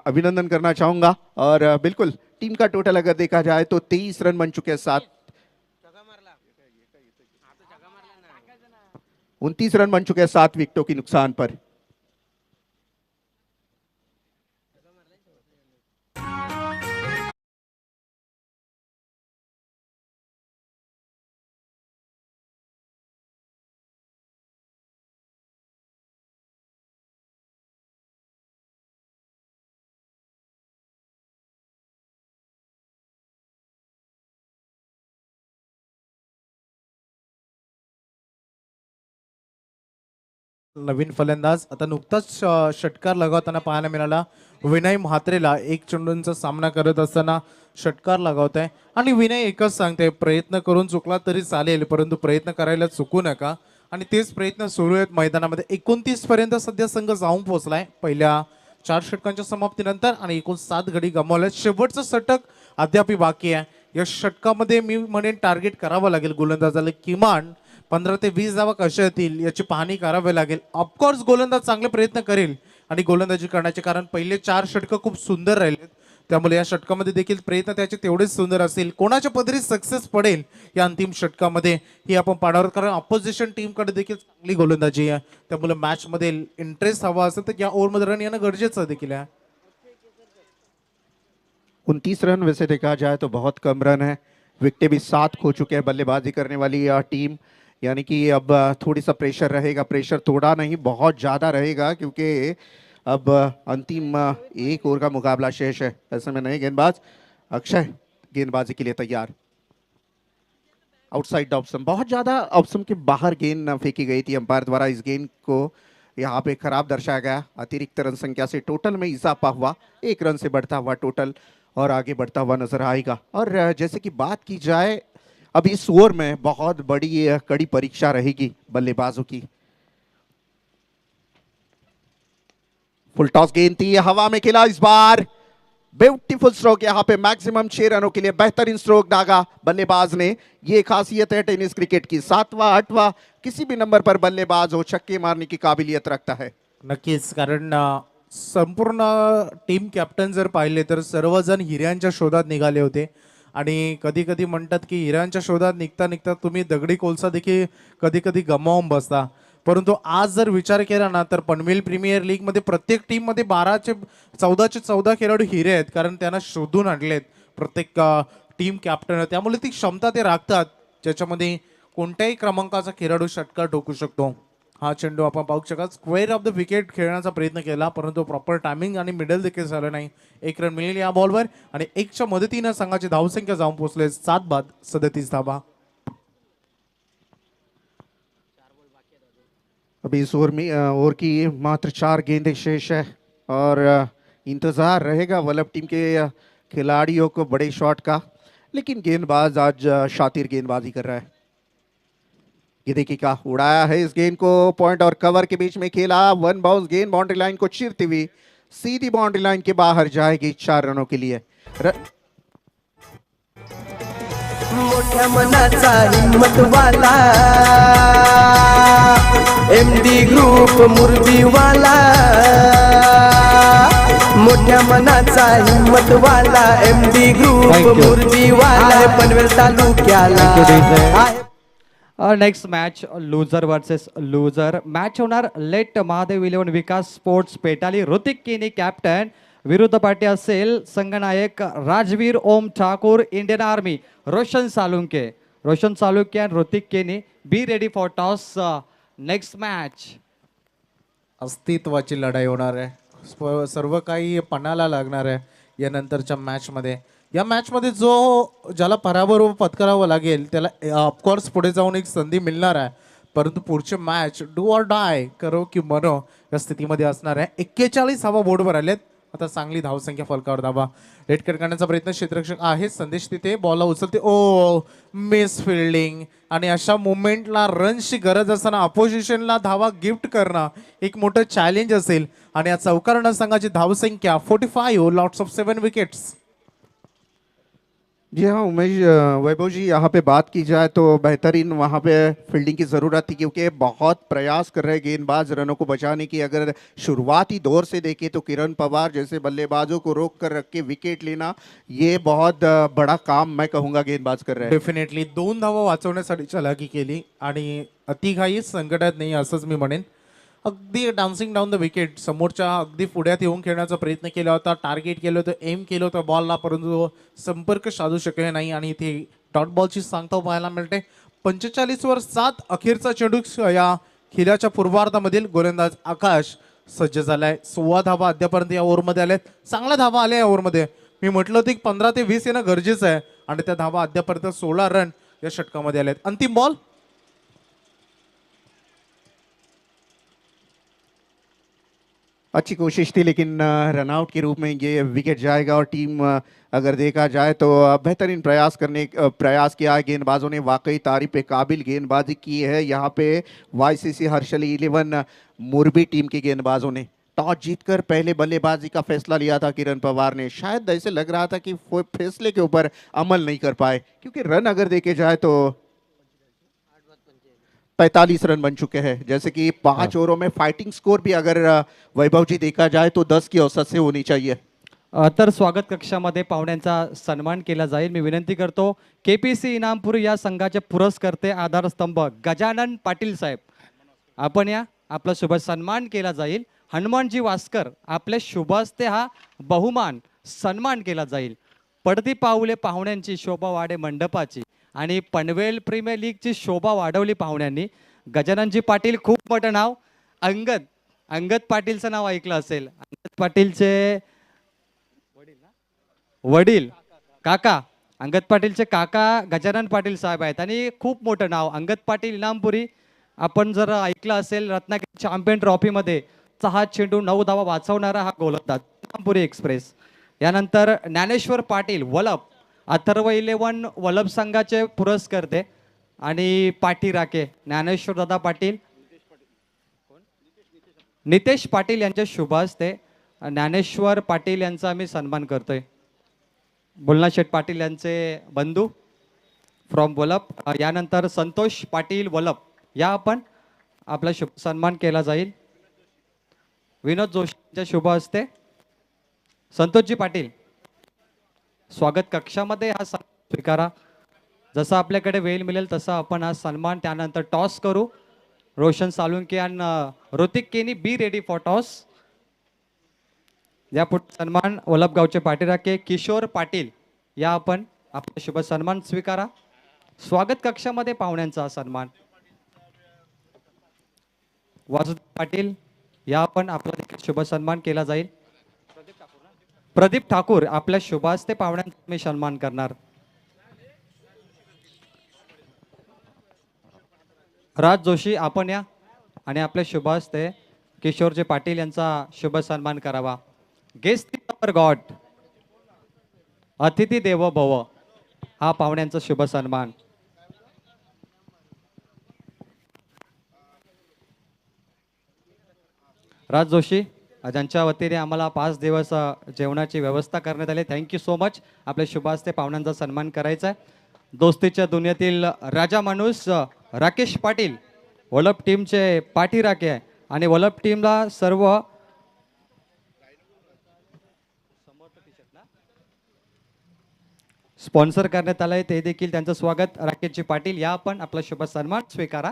अभिनंदन करना चाहूँगा। और बिल्कुल टीम का टोटल अगर देखा जाए तो 23 रन बन चुके हैं, 29 रन बन चुके हैं 7 विकेटों की नुकसान पर। नवीन फलंदाज आता नुकताच षटकार लगावताना पाहायला मिळाला. विनय म्हात्रेला एक चेंडूंचा सामना करत असताना षटकार लगावत आहे. आणि विनय एकच सांगते, प्रयत्न करून चुकला तरी चालेल, परंतु प्रयत्न करायला चुकू नका. आणि तेच प्रयत्न सुरू आहेत मैदानामध्ये. 29 पर्यंत सध्या संघ जाऊन पोहोचलाय पहिल्या 4 षटकांच्या समाप्तीनंतर, आणि एकूण 7 गडी गमावले. शेवटचं षटक अद्याप बाकी आहे. या षटकामध्ये मी म्हणेन टार्गेट करावं लागेल गोलंदाजाला. किमान 15 ते 20 धावा कशा येतील याची पाहणी करावी लागेल. ऑफकोर्स गोलंदाज चांगले प्रयत्न करेल आणि गोलंदाजी करण्याचे, कारण पहिले 4 षटकं खूप सुंदर राहिलेत. त्यामुळे या षटकामध्ये देखील प्रयत्न त्याचे तेवढेच सुंदर असतील. कोणाच्या पदरी सक्सेस पडेल या अंतिम षटकामध्ये ही आपण पाडावर, कारण ऑपोजिशन टीमकडे देखील चांगली गोलंदाजी आहे. त्यामुळे मॅच मध्ये इंटरेस्ट हवा असेल तर या ओव्हरमध्ये रन येणं गरजेचं देखील आहे. 29 रन वैसे देखा जाए तो बहुत कम रन है। विकेटें भी 7 खो चुके हैं बल्लेबाजी करने वाली टीम, यानी कि अब थोड़ी सा प्रेशर रहेगा। प्रेशर थोड़ा नहीं, बहुत ज़्यादा रहेगा, क्योंकि अब अंतिम 1 ओवर का मुकाबला शेष है। ऐसे में नए गेंदबाज अक्षय गेंदबाजी के लिए तैयार। आउटसाइड ऑप्शन, बहुत ज़्यादा ऑप्शन के बाहर गेंद फेंकी गई थी अंपायर द्वारा। इस गेंद को यहाँ पे खराब दर्शाया गया। अतिरिक्त रन संख्या से टोटल में इजाफा हुआ, 1 रन से बढ़ता हुआ टोटल और आगे बढ़ता हुआ नजर आएगा। और जैसे कि बात की जाए, अब इस ओवर में बहुत बड़ी कड़ी परीक्षा रहेगी बल्लेबाजों की। फुल टॉस गेंद थी, हवा में खेला इस बार। ब्यूटीफुल स्ट्रोक, यहाँ पे मैक्सिमम 6 रनों के लिए बेहतरीन स्ट्रोक दागा बल्लेबाज ने। ये खासियत है टेनिस क्रिकेट की, 7वां 8वां किसी भी नंबर पर बल्लेबाज हो, छक्के मारने की काबिलियत रखता है। नक्कीच, कारण संपूर्ण टीम कॅप्टन जर पाहिले तर सर्वजण हिऱ्यांच्या शोधात निघाले होते. आणि कधी कधी म्हणतात की हिऱ्यांच्या शोधात निघता निघता तुम्ही दगडी कोळसा देखील कधी कधी गमावून बसता. परंतु आज जर विचार केला ना, तर पनवेल प्रीमियर लीग मध्ये प्रत्येक टीम मध्ये 14 खेळाडू हिरे आहेत, कारण त्यांना शोधून आणलेत प्रत्येक टीम कॅप्टन. त्यामुळे ती क्षमता ते राखतात, ज्याच्यामध्ये कोणत्याही क्रमांकाचा खेळाडू षटकार ठोकू शकतो. हा चेंडू आपण पाहू शकता, स्क्वेअर ऑफ द विकेट खेळण्याचा प्रयत्न केला, परंतु प्रॉपर टायमिंग आणि मिडल देखील झालं नाही. 1 रन मिळेल या बॉलवर, आणि 1च्या मदतीनं संघाची धावसंख्या जाऊन पोहोचले 7 बाद 37 धावा. अभी इस ओवर की मात्र 4 गेंदें शेष है, और इंतजार रहेगा वल्लभ टीम के खिलाड़ियों को बड़े शॉट का। लेकिन गेंदबाज आज शातिर गेंदबाजी कर रहा है। ये देखिए क्या उड़ाया है इस गेंद को, पॉइंट और कवर के बीच में खेला। 1 बाउंस गेंद बाउंड्री लाइन को चीरती हुई सीधी बाउंड्री लाइन के बाहर जाएगी 4 रनों के लिए। मोठ्या मनाचा हिम्मतवाला MD ग्रुप मुरबीवाला मोठ्या मनाचा हिम्मतवाला MD ग्रुप Thank you. मुरबीवाला पनवेल तालुक्याला आहे. Next match loser versus loser match होणार let Mahadev 11 Vikas sports Petali Hrithik Keni captain विरुद्ध पार्टी असेल संघनायक Rajveer Om Thakur Indian army Roshan Salunke and Hrithik Keni be ready for toss. Next match अस्तित्वाची लढाई होणार आहे. सर्व काही पणाला लागणार आहे या नंतरच्या मॅचमध्ये. या मॅचमध्ये ज्याला पराभव पत्करावा लागेल त्याला ऑफकोर्स पुढे जाऊन एक संधी मिळणार आहे. परंतु पुढचे मॅच डू ऑर डाय करो की मरो या स्थितीमध्ये असणार आहे. 41 धावा बोर्डवर आलेत. आता चांगली धावसंख्या फलकावर धावा रेड कट करण्याचा प्रयत्न क्षेत्ररक्षक आहे. संदेश तिथे बॉलला उचलते ओ मिस फिल्डिंग आणि अशा मुवमेंटला रनची गरज असताना अपोजिशनला धावा गिफ्ट करणं एक मोठं चॅलेंज असेल. आणि या चौकार संघाची धावसंख्या 45 लॉट्स ऑफ 7 विकेट्स. जी हाँ उमेश वैभव जी, यहाँ पे बात की जाए तो बेहतरीन वहाँ पे फील्डिंग की ज़रूरत थी क्योंकि बहुत प्रयास कर रहे गेंदबाज रनों को बचाने की. अगर शुरुआती दौर से देखें तो किरण पवार जैसे बल्लेबाजों को रोक कर रख के विकेट लेना ये बहुत बड़ा काम मैं कहूँगा गेंदबाज कर रहे हैं. डेफिनेटली 2 धावा वाचवण्यासाठी चलाकी केली आणि अतिघाई संकटात नाही असंच मी म्हणेन. अगदी डान्सिंग डाऊन द विकेट समोरच्या अगदी पुढ्यात येऊन खेळण्याचा प्रयत्न केला होता. टार्गेट केलं होतं, एम केलं होतं बॉलला, परंतु संपर्क साधू शकले नाही आणि इथे डॉट बॉलची सांगता पाहायला मिळते. 45 वर 7 अखेरचा चेंडू या खिल्याच्या पूर्वार्धामधील गोलंदाज आकाश सज्ज झालाय. 16 धावा अद्यापर्यंत या ओव्हरमध्ये आल्यात. चांगल्या धावा आल्या या ओव्हरमध्ये. मी म्हटलं होतं की 15 ते 20 येणं गरजेचं आहे आणि त्या धावा अद्यापर्यंत 16 रन या षटकामध्ये आल्यात. अंतिम बॉल अच्छी कोशिश थी लेकिन रनआउट के रूप में ये विकेट जाएगा. और टीम अगर देखा जाए तो बेहतरीन प्रयास किया है गेंदबाजों ने. वाकई तारीफ काबिल गेंदबाजी की है यहाँ पे YCC हर्षल 11 मुरबी टीम के गेंदबाजों ने. टॉस जीतकर पहले बल्लेबाजी का फैसला लिया था किरण पवार ने. शायद ऐसे लग रहा था कि वो फैसले के ऊपर अमल नहीं कर पाए क्योंकि रन अगर देखे जाए तो 45 रन बन चुके हैं. जैसे कि 5 ओवरों में फाइटिंग स्कोर भी अगर वैभव जी देखा जाए तो 10 की औसत से होनी चाहिए. तर स्वागत कक्षामध्ये पाहुण्यांचा सन्मान केला जाईल. मी विनंती करतो KPC इनामपूर या संघाचे पुरस्कर्ते आधारस्तंभ गजानन पाटील साहेब आपण या. आपला शुभ सन्मान केला जाईल. हनुमानजी वास्कर आपल्या शुभ हस्ते हा बहुमान सन्मान केला जाईल. पडती पाऊले पाहुण्यांची शोभा वाढे मंडपाची आणि पनवेल प्रीमियर लीगची शोभा वाढवली पाहुण्यांनी. गजाननजी पाटील खूप मोठं नाव. अंगद पाटीलचं नाव ऐकलं असेल. अंगद पाटीलचे वडील काका अंगद पाटीलचे काका गजानन पाटील साहेब आहेत आणि खूप मोठं नाव अंगद पाटील इनामपुरी. आपण जर ऐकलं असेल रत्नागिरी चॅम्पियन ट्रॉफीमध्ये 6 चेंडू 9 धावा वाचवणारा हा गोलंदाज इनामपुरी एक्सप्रेस. यानंतर ज्ञानेश्वर पाटील वलप अथर्व 11 वलभ संघाचे पुरस्कर्ते आणि पाठी राखे ज्ञानेश्वर दादा पाटील नितेश पाटील यांच्या शुभ हस्ते ज्ञानेश्वर पाटील यांचा आम्ही सन्मान करतोय. बुलना शेठ पाटील यांचे बंधू फ्रॉम वलप. यानंतर संतोष पाटील वलप या आपण आपला शुभ सन्मान केला जाईल. विनोद जोशी यांच्या शुभ हस्ते संतोषजी पाटील स्वागत कक्षामध्ये हा सन्मान स्वीकारा. जसा आपल्याकडे वेळ मिळेल तसा आपण हा सन्मान त्यानंतर टॉस करू. रोशन सालुंके आणि Hrithik Keni be ready for toss. या पुढे सन्मान वलभगावचे पाठीराखे किशोर पाटील या आपण आपला शुभ सन्मान स्वीकारा. स्वागत कक्षामध्ये पाहुण्यांचा हा सन्मान. वासुदेव पाटील या आपण आपला देखील शुभ सन्मान केला जाईल. प्रदीप ठाकूर आपल्या शुभ हस्ते पाहुण्यांचा मी सन्मान करणार. राज जोशी आपण या आणि आपल्या शुभ हस्ते किशोरजी पाटील यांचा शुभ सन्मान करावा. गेस्ट ऑफ गॉड अतिथी देवो भव हा पाहुण्यांचा शुभ सन्मान. राज जोशी ज्यांच्या वतीने आम्हाला 5 दिवस जेवणाची व्यवस्था करण्यात आली. Thank you so much. आपल्या शुभ हस्ते पाहुण्यांचा सन्मान करायचा आहे. दोस्तीच्या दुनियेतील राजा माणूस राकेश पाटील वलप टीमचे पाठीराखे आहे आणि वलप टीमला सर्व स्पॉन्सर करण्यात आलंय ते देखील त्यांचं स्वागत. राकेशजी पाटील या आपण आपला शुभ सन्मान स्वीकारा.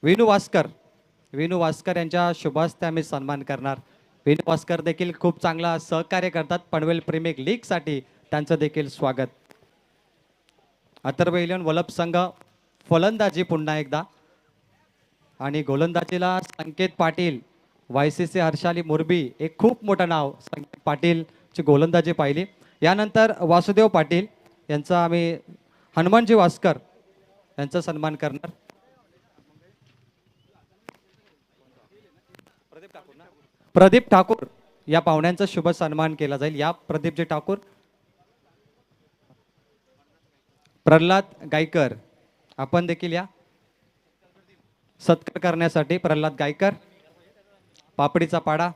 विनू वास्कर यांच्या शुभास्ते आम्ही सन्मान करणार. विनू वास्कर देखील खूप चांगला सहकार्य करतात पनवेल प्रीमियर लीग साठी, त्यांचं देखील स्वागत. अथर्व इलेवन वलप संघ फलंदाजी पुन्हा एकदा आणि गोलंदाजीला संकेत पाटील, YCC हर्षाली मुरबी, एक खूप मोठं नाव. संकेत पाटीलची गोलंदाजी पाहिली. यानंतर वासुदेव पाटील यांचा आम्ही हनुमानजी वास्कर यांचा सन्मान करणार. प्रदीप ठाकूर या पाहुण्यांचा शुभ सन्मान केला जाईल. या प्रदीपजी ठाकूर. प्रल्हाद गायकर आपण देखील या सत्कार करण्यासाठी. प्रल्हाद गायकर, पापडीचा पाडा.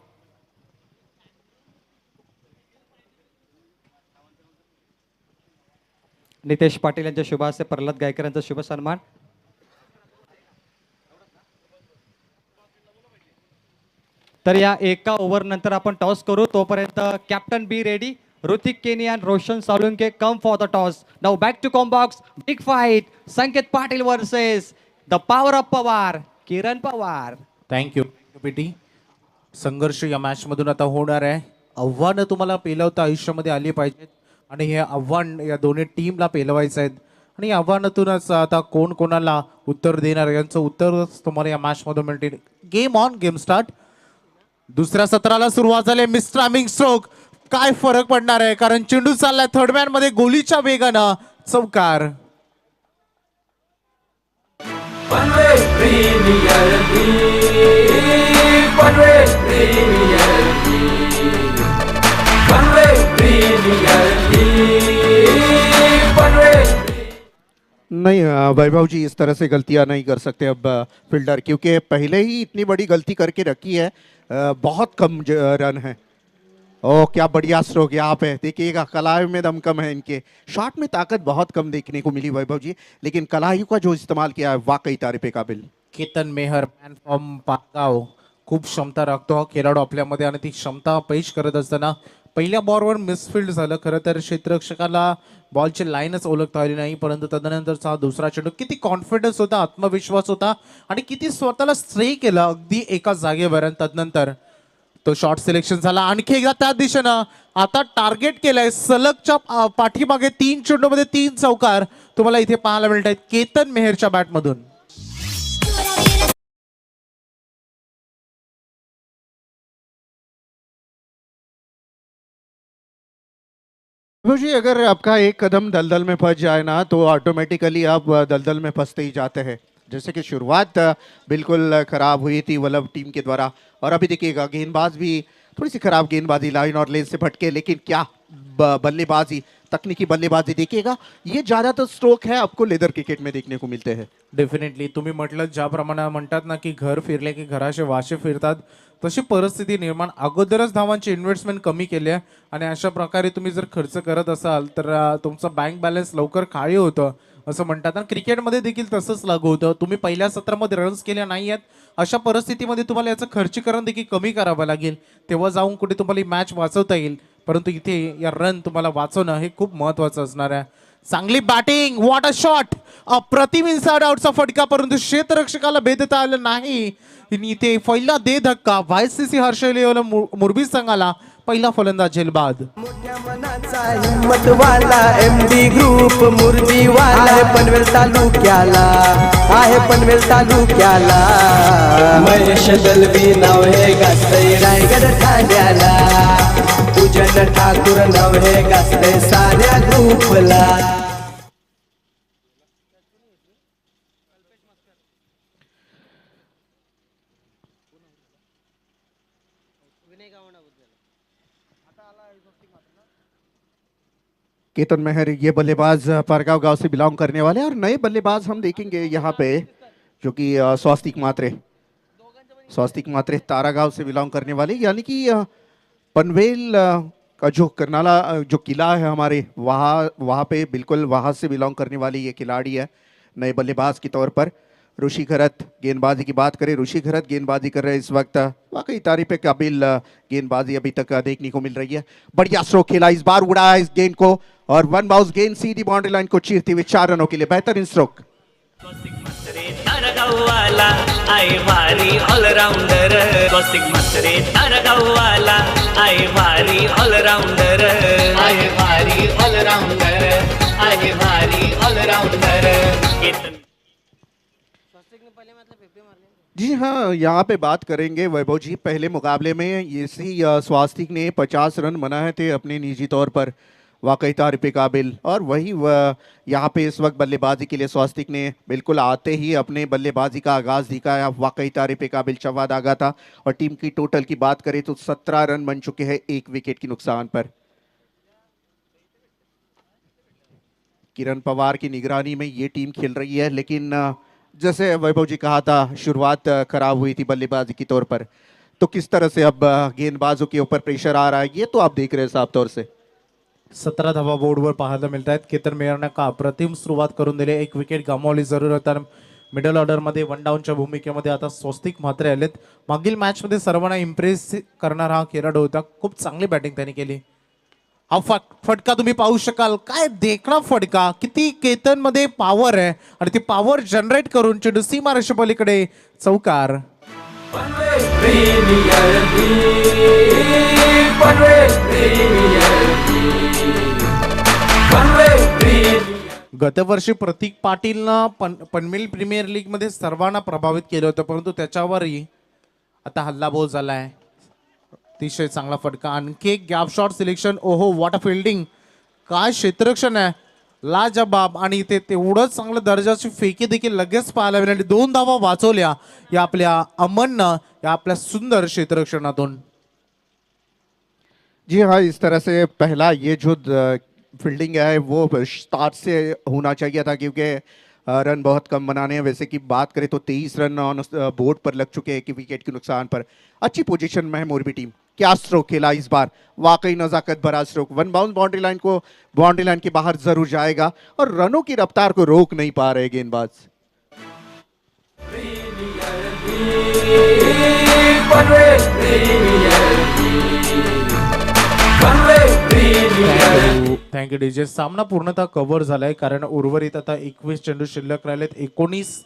नितेश पाटील यांच्या शुभ हस्ते प्रल्हाद गायकर यांचा शुभ सन्मान. तर या एका ओव्हर नंतर आपण टॉस करू. तोपर्यंत कॅप्टन बी रेडी. ऋतिक केनियन, Roshan Salunke come for the toss. Now back to combox. Big fight. Sanket Patil versus the power of Pawar, Kiran Pawar. Thank you PT. संघर्ष या मॅच मधून आता होणार आहे. आव्हानं तुम्हाला पेलवता आयुष्यामध्ये आली पाहिजेत आणि हे आव्हान या दोन्ही टीमला पेलवायचं आहेत आणि या आव्हानातूनच आता कोण कोणाला उत्तर देणार यांचं उत्तरच तुम्हाला या मॅच मधून मिळतील. Game on, game start. दुसऱ्या सत्राला सुरुवात झाली. Mister Hamming stroke. काय फरक पडणार आहे कारण चेंडू चाललाय थर्ड मॅन मध्ये गोलीच्या वेगानं. चौकार. नहीं वैभव जी इस तरह से गलतियां नहीं कर सकते अब फील्डर, क्योंकि पहले ही इतनी बड़ी गलती करके रखी है. बहुत कम रन है. ओह क्या बढ़िया स्ट्रोक यहाँ पे देखिएगा. कलायु में दम कम है इनके. शॉट में ताकत बहुत कम देखने को मिली वैभव जी, लेकिन कलायु का जो इस्तेमाल किया है वाकई तारीफे काबिल. केतन मेहर मॅन फ्रॉम पारगाव खूप क्षमता राखतो हा खेळाडू आपल्यामध्ये आणि ती क्षमता पेश करत असताना पहिल्या बॉलवर मिसफिल्ड झालं. खरं तर क्षेत्ररक्षकाला बॉलची लाईनच ओळखता आली नाही, परंतु तदनंतरचा हा दुसरा चेंडू किती कॉन्फिडन्स होता, आत्मविश्वास होता आणि किती स्वतःला स्ट्रे केला अगदी एका जागेवर. आणि तदनंतर तो शॉट सिलेक्शन झाला. आणखी एकदा त्या दिशेनं आता टार्गेट केलंय. सलगच्या पाठीमागे 3 चेंडूमध्ये 3 चौकार तुम्हाला इथे पाहायला मिळत आहेत केतन मेहरच्या बॅटमधून. वैभव जी अगर आपका एक कदम दलदल में फंस जाए ना तो ऑटोमेटिकली आप दलदल में फंसते ही जाते हैं. जैसे कि शुरुआत बिल्कुल खराब हुई थी वल्लभ टीम के द्वारा, और अभी देखिएगा गेंदबाज भी थोड़ी सी खराब गेंदबाजी, लाइन और लेन से भटके, लेकिन क्या बल्लेबाजी, तकनीकी बल्लेबाजी देखिएगा. ये ज्यादातर स्ट्रोक है आपको लेदर क्रिकेट में देखने को मिलते हैं. डेफिनेटली तुम्ही म्हटलं ज्याप्रमाणे म्हणतात ना की घर फिरले की घराचे वाशे फिरतात, तशी परिस्थिती निर्माण. अगोदरच धावांची इन्व्हेस्टमेंट कमी केली आहे आणि अशा प्रकारे तुम्ही जर खर्च करत असाल तर तुमचा बँक बॅलन्स लवकर खाली होतं असं म्हणतात. आणि क्रिकेटमध्ये देखील तसंच लागू होतं. तुम्ही पहिल्या सत्रामध्ये रन्स केल्या नाही आहेत, अशा परिस्थितीमध्ये तुम्हाला याचं खर्चीकरण देखील कमी करावं लागेल, तेव्हा जाऊन कुठे तुम्हाला ही मॅच वाचवता येईल. परंतु इथे या रन तुम्हाला वाचवणं हे खूप महत्त्वाचं असणार आहे. चांगली बॅटिंग, व्हॉट अ शॉट. अप्रतिम इनसाइड आउटचा फटका, परंतु क्षेत्ररक्षकाला भेदता आलं नाही. इथे पहिला दे धक्का YCC हर्षाली मुरबी संघाला पहिला फलंदाज झेलबाद. मोठ्या मनाचा हिम्मतवाला MD ग्रुप मुरबीवाला आहे पनवेल तालुक्याला, आहे पनवेल तालुक्याला. महेश दलवी नाव हे गाजतंय रायगड ठाण्याला, पूजन ठाकूर नाव हे गाजतंय साऱ्या ग्रुपला. केतन मेहर ये बल्लेबाज परगांव गांव से बिलोंग करने वाले हैं, और नए बल्लेबाज हम देखेंगे यहाँ पे जो कि स्वास्तिक मात्रे तारागांव से बिलोंग करने वाले, यानी कि पनवेल का जो करनाला जो किला है हमारे वहाँ वहाँ पे बिल्कुल वहाँ से बिलोंग करने वाली ये खिलाड़ी है नए बल्लेबाज के तौर पर। ऋषि खरत गेंदबाजी की बात करें, ऋषि खरत गेंदबाजी कर रहे हैं इस वक्त, वाकई तारीफ के काबिल गेंदबाजी अभी तक देखने को मिल रही है। बढ़िया स्ट्रोक खेला, इस बार उड़ा है इस गेंद को और वन बाउंस गेंद सीधी बाउंड्री लाइन को चीरते हुए 4 रनों के लिए बेहतरीन स्ट्रोक। तारगाववाला आहे भारी ऑलराउंडर, कौशिक म्हात्रे तारगाववाला आहे भारी ऑलराउंडर, आहे भारी ऑलराउंडर, आहे भारी ऑलराउंडर। जी हाँ, यहाँ पे बात करेंगे वैभव जी। पहले मुकाबले में इसी स्वास्तिक ने 50 रन बनाए थे अपने निजी तौर पर, वाकई तारीफ काबिल। और वही यहाँ पे इस वक्त बल्लेबाजी के लिए स्वास्तिक ने बिल्कुल आते ही अपने बल्लेबाजी का आगाज दिखाया, वाकई तारीफ काबिल चौवा दागा था। और टीम की टोटल की बात करें तो 17 रन बन चुके हैं 1 विकेट की नुकसान पर। किरण पवार की निगरानी में ये टीम खेल रही है, लेकिन जैसे वैभव जी कहा था शुरुआत खराब हुई थी बल्लेबाजी के तौर पर, तो किस तरह से अब गेंदबाजों के ऊपर प्रेशर आ रहा है ये तो आप देख रहे हैं साफ तौर से। 17 धावा बोर्डवर पाहायला मिळत आहेत। केतन मेयरने का अप्रतिम सुरुवात करून दिली, 1 विकेट गमावली जरूर होता। मिडल ऑर्डरमध्ये 1 डाऊनच्या भूमिकेमध्ये आता स्वस्तिक म्हात्रे आलेत। मागील मॅचमध्ये सर्वांना इम्प्रेस करणारा हा खेळाडू होता, खूप चांगली बॅटिंग त्यांनी केली। हा फटका तुम्ही पाहू शकाल, काय देखणा फटका, किती केतन मध्ये पॉवर आहे आणि ती पॉवर जनरेट करून चेंडू सीमा रेषेपलीकडे चौकार। गतवर्षी प्रतीक पाटीलनं पनवेल प्रीमियर लीग मध्ये सर्वांना प्रभावित केलं होतं, परंतु त्याच्यावरही आता हल्लाबोल झालाय। अतिशय चांगला फटका, आणखी एक गॅप शॉट सिलेक्शन। ओहो, व्हॉट अ फिल्डिंग, काय क्षेत्ररक्षण आहे, लाजबाब। आणि इथे तेवढंच चांगलं दर्जाची फेकी देखील लगेच पाहायला मिळाली। 2 धावा वाचवल्या या आपल्या अमननं, या आपल्या सुंदर क्षेत्ररक्षणातून। जी हाँ, इस तरह से पहला ये जो फील्डिंग है वो स्टार्ट से होना चाहिए था, क्योंकि रन बहुत कम बनाने हैं। वैसे की बात करें तो 23 रन ऑन बोर्ड पर लग चुके हैं 1 विकेट के नुकसान पर। अच्छी पोजीशन में है मोरबी टीम। क्या स्ट्रोक खेला इस बार, वाकई नजाकत भरा स्ट्रोक। 1 बाउंस बाउंड्री लाइन के बाहर जरूर जाएगा और रनों की रफ्तार को रोक नहीं पा रहे गेंदबाज। Thank you DJ. सामना पूर्णतः कव्हर झालाय, कारण उर्वरित आता 21 चेंडू शिल्लक राहिलेत, 19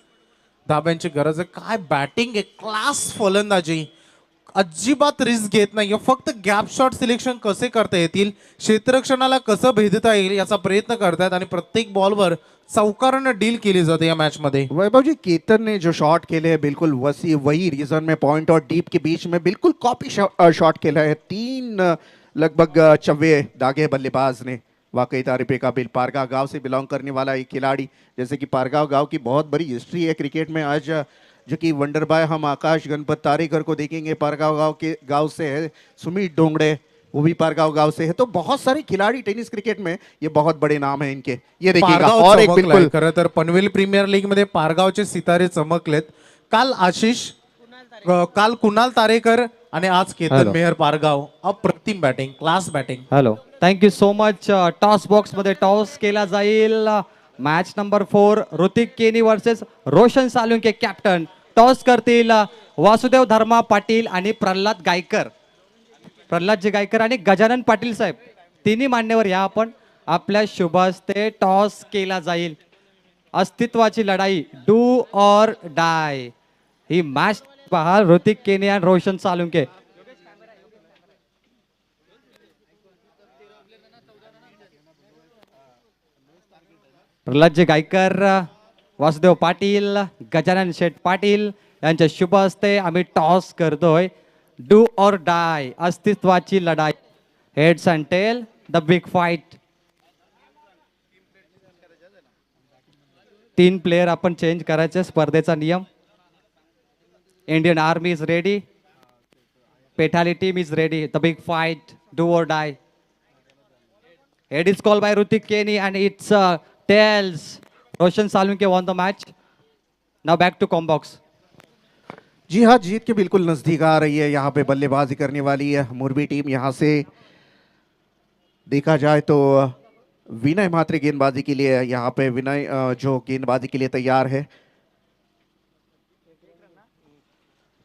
धाब्यांची गरज आहे। काय बॅटिंग आहे, क्लास फलंदाजी, अजिबात रिस्क घेत नाहीये, फक्त गॅप शॉट सिलेक्शन कसे करता येतील, क्षेत्ररक्षणाला कसं भेदता येईल याचा प्रयत्न करतात आणि प्रत्येक बॉलवर चौकारानं डील केली जाते या मॅच मध्ये। वैभव जी, केतन ने जो शॉट खेले हैं बिल्कुल वही रीजन में पॉइंट और डीप के बीच में बिल्कुल कॉपी शॉट खेला है। 3 लगभग चव्वे दागे बल्लेबाज ने, वाकई तारीफ काबिल। पारगांव गांव से बिलोंग करने वाला एक खिलाड़ी, जैसे कि पारगांव गांव की बहुत बड़ी हिस्ट्री है क्रिकेट में। आज जो कि वंडर बॉय हम आकाश गणपत तारेकर को देखेंगे, पारगांव गांव के गांव से है। सुमित डोंगड़े, वो भी पारगांव गांव से है। तो बहुत सारे खिलाड़ी टेनिस क्रिकेट में, ये बहुत बड़े नाम है इनके। ये देखिएगा, और एक बिल्कुल खरं तर पनवेल प्रीमियर लीग मध्ये पारगावचे सितारे चमकलेत। काल आशिष, काल कुणाल तारेकर आणि आज केतन मेहर पारगाव। अप्रतिम batting, class batting. Hello, thank you so much. Toss box मध्ये टॉस केला जाईल। मॅच नंबर 4 ऋतिक केनी versus Roshan Salunke captain. Toss करतील वासुदेव धर्मा पाटील आणि प्रल्हाद गायकर। प्रल्हादजी गायकर आणि गजानन पाटील साहेब, तिन्ही मान्यवर या आपण आपल्या शुभ हस्ते टॉस केला जाईल। अस्तित्वाची लढाई, do or dye, he match पहा। ऋतिक केनी आणि रोशन सालुंके। प्रल्हादजी गायकर, वासुदेव पाटील, गजानन शेठ पाटील यांच्या शुभ हस्ते आम्ही टॉस करतोय। डू ऑर डाय, अस्तित्वाची लढाई, heads and tail, the big fight. 3 player आपण चेंज करायचे, स्पर्धेचा नियम। Indian army is ready, Petali team is ready, the big fight, do or die. Head is called by Hrithik Keni and it's tails. Roshan Salunke won the match. Now back to combox. जी हाँ, जीत के बिल्कुल नजदीक आ रही है। यहाँ पे बल्लेबाजी करने वाली है मोरबी टीम। यहाँ से देखा जाए तो विनय म्हात्रे गेंदबाजी के लिए यहाँ पे विनय जो गेंदबाजी के लिए तैयार है।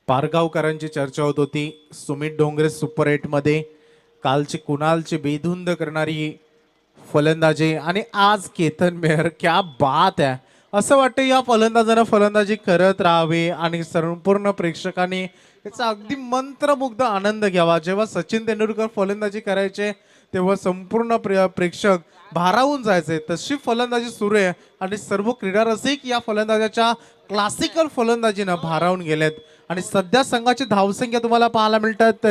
पारगावकरांची चर्चा होत होती सुमित डोंगरे सुपर 8 मध्ये कालची कुणालची बेधुंद करणारी फलंदाजी आणि आज केतन मेहर, क्या बात आहे. असं वाटतं या फलंदाजांना फलंदाजी करत राहावी आणि संपूर्ण प्रेक्षकांनी याचा अगदी मंत्रमुग्ध आनंद घ्यावा. जेव्हा सचिन तेंडुलकर फलंदाजी करायचे तेव्हा संपूर्ण प्रेक्षक भारावून जायचे. तशी फलंदाजी सुरू आहे आणि सर्व क्रीडा रसिक या फलंदाजाच्या क्लासिकल फलंदाजीनं भारावून गेलेत. आणि सध्या संघाची धावसंख्या तुम्हाला पाहायला मिळतात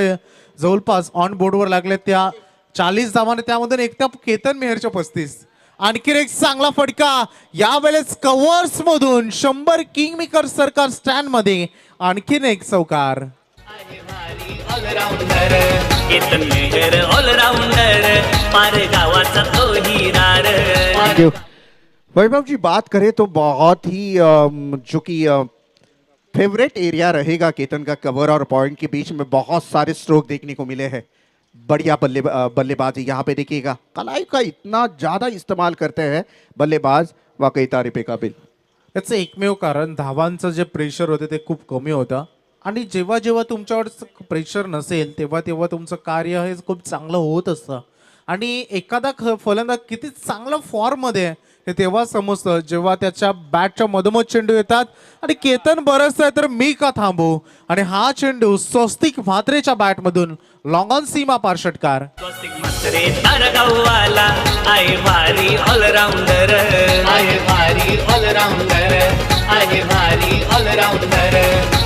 जवळपास ऑन बोर्डवर लागले त्या 40 धावाने, त्यामधून एकट्या केतन मेहरच्या 35. आणखी एक चांगला फटका यावेळेस कव्हर्स मधून 100 किंगमेकर सरकार स्टँड मध्ये आणखीन एक चौकार. ऑलराउंडर केतन मेहर ऑलराउंडर पार गावाचा तो हिरार. वैभव जी बात करें तो बहुत ही जो कि फेवरेट एरिया रहेगा केतन का, कवर और पॉइंट के बीच में बहुत सारे स्ट्रोक देखने को मिले हैं. बढ़िया बल्लेबाजी यहाँ पे देखिएगा, कलाई का इतना ज्यादा इस्तेमाल करते हैं बल्लेबाज, वाकई तारीफे काबिल. याचं एकमेव कारण धावांचं जे प्रेशर होतं ते खूप कमी होतं आणि जेव्हा जेव्हा तुमच्यावर प्रेशर नसेल तेव्हा तेव्हा तुमचं कार्य हे खूप चांगलं होत असतं. आणि एखादा फलंदाज किती चांगला फॉर्ममध्ये आहे हे तेव्हा समजतं जेव्हा त्याच्या बॅटच्या मधोमध चेंडू येतात आणि केतन बरसतंय तर मी का थांबू, आणि हा चेंडू स्वस्तिक म्हात्रेच्या बॅटमधून लॉंग ऑन सीमा पार षटकार. स्वस्तिक म्हात्रे तारगाववाला आहे भारी ऑलराउंडर, आहे भारी ऑलराउंडर, आहे भारी ऑलराउंडर.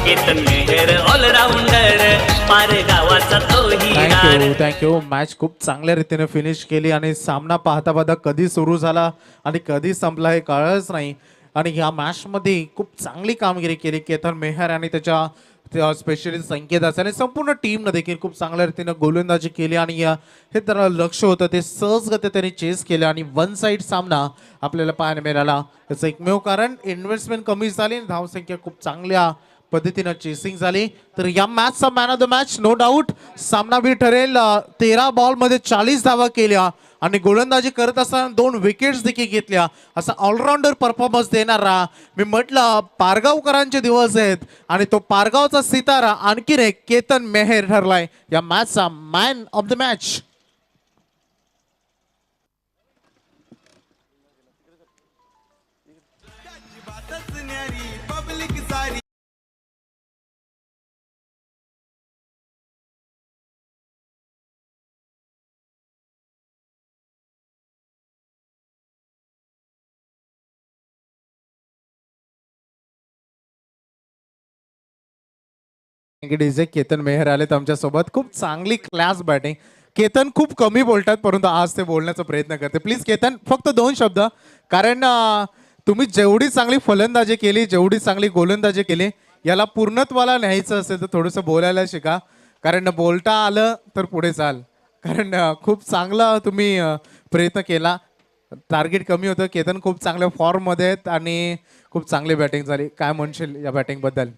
केतन मेहर ऑलराउंडर पार गावाचा तो हिरार. थँक्यू. मॅच खूप चांगल्या रीतीने फिनिश केली आणि सामना पाहता पाहता कधी सुरू झाला आणि कधी संपला हे कळलंच नाही. आणि ह्या मॅचमध्ये खूप चांगली कामगिरी केली केतन मेहर आणि त्याच्या स्पेशली संकेत असेल आणि संपूर्ण टीमनं देखील खूप चांगल्या रीतीनं गोलंदाजी केली. आणि हे त्याला लक्ष होतं ते सहजगत्या त्याने चेस केलं आणि वन साईड सामना आपल्याला पाहायला मिळाला. याचं एकमेव कारण इन्व्हेस्टमेंट कमी झाली आणि धावसंख्या खूप चांगल्या पद्धतीनं चेसिंग झाली. तर या मॅचचा man of the match no doubt सामनावीर ठरेल. 13 बॉलमध्ये 40 धावा केल्या आणि गोलंदाजी करत असताना 2 विकेट्स देखील घेतल्या. असा ऑलराऊंडर परफॉर्मन्स देणारा, मी म्हटलं पारगावकरांचे दिवस आहेत आणि तो पारगावचा सितारा आणखीन एक केतन मेहर ठरलाय या मॅचचा man of the match. DJ Ketan Mehar आलेत आमच्यासोबत. खूप चांगली क्लास बॅटिंग. केतन खूप कमी बोलतात परंतु आज ते बोलण्याचा प्रयत्न करते. प्लीज केतन फक्त 2 शब्द, कारण तुम्ही जेवढी चांगली फलंदाजी केली, जेवढी चांगली गोलंदाजी केली, याला पूर्णत्वाला न्यायचं असेल तर थोडंसं बोलायला शिका, कारण बोलता आलं तर पुढे चाल. कारण खूप चांगला तुम्ही प्रयत्न केला. टार्गेट कमी होतं. केतन खूप चांगल्या फॉर्ममध्ये आहेत आणि खूप चांगली बॅटिंग झाली. काय म्हणशील या बॅटिंगबद्दल?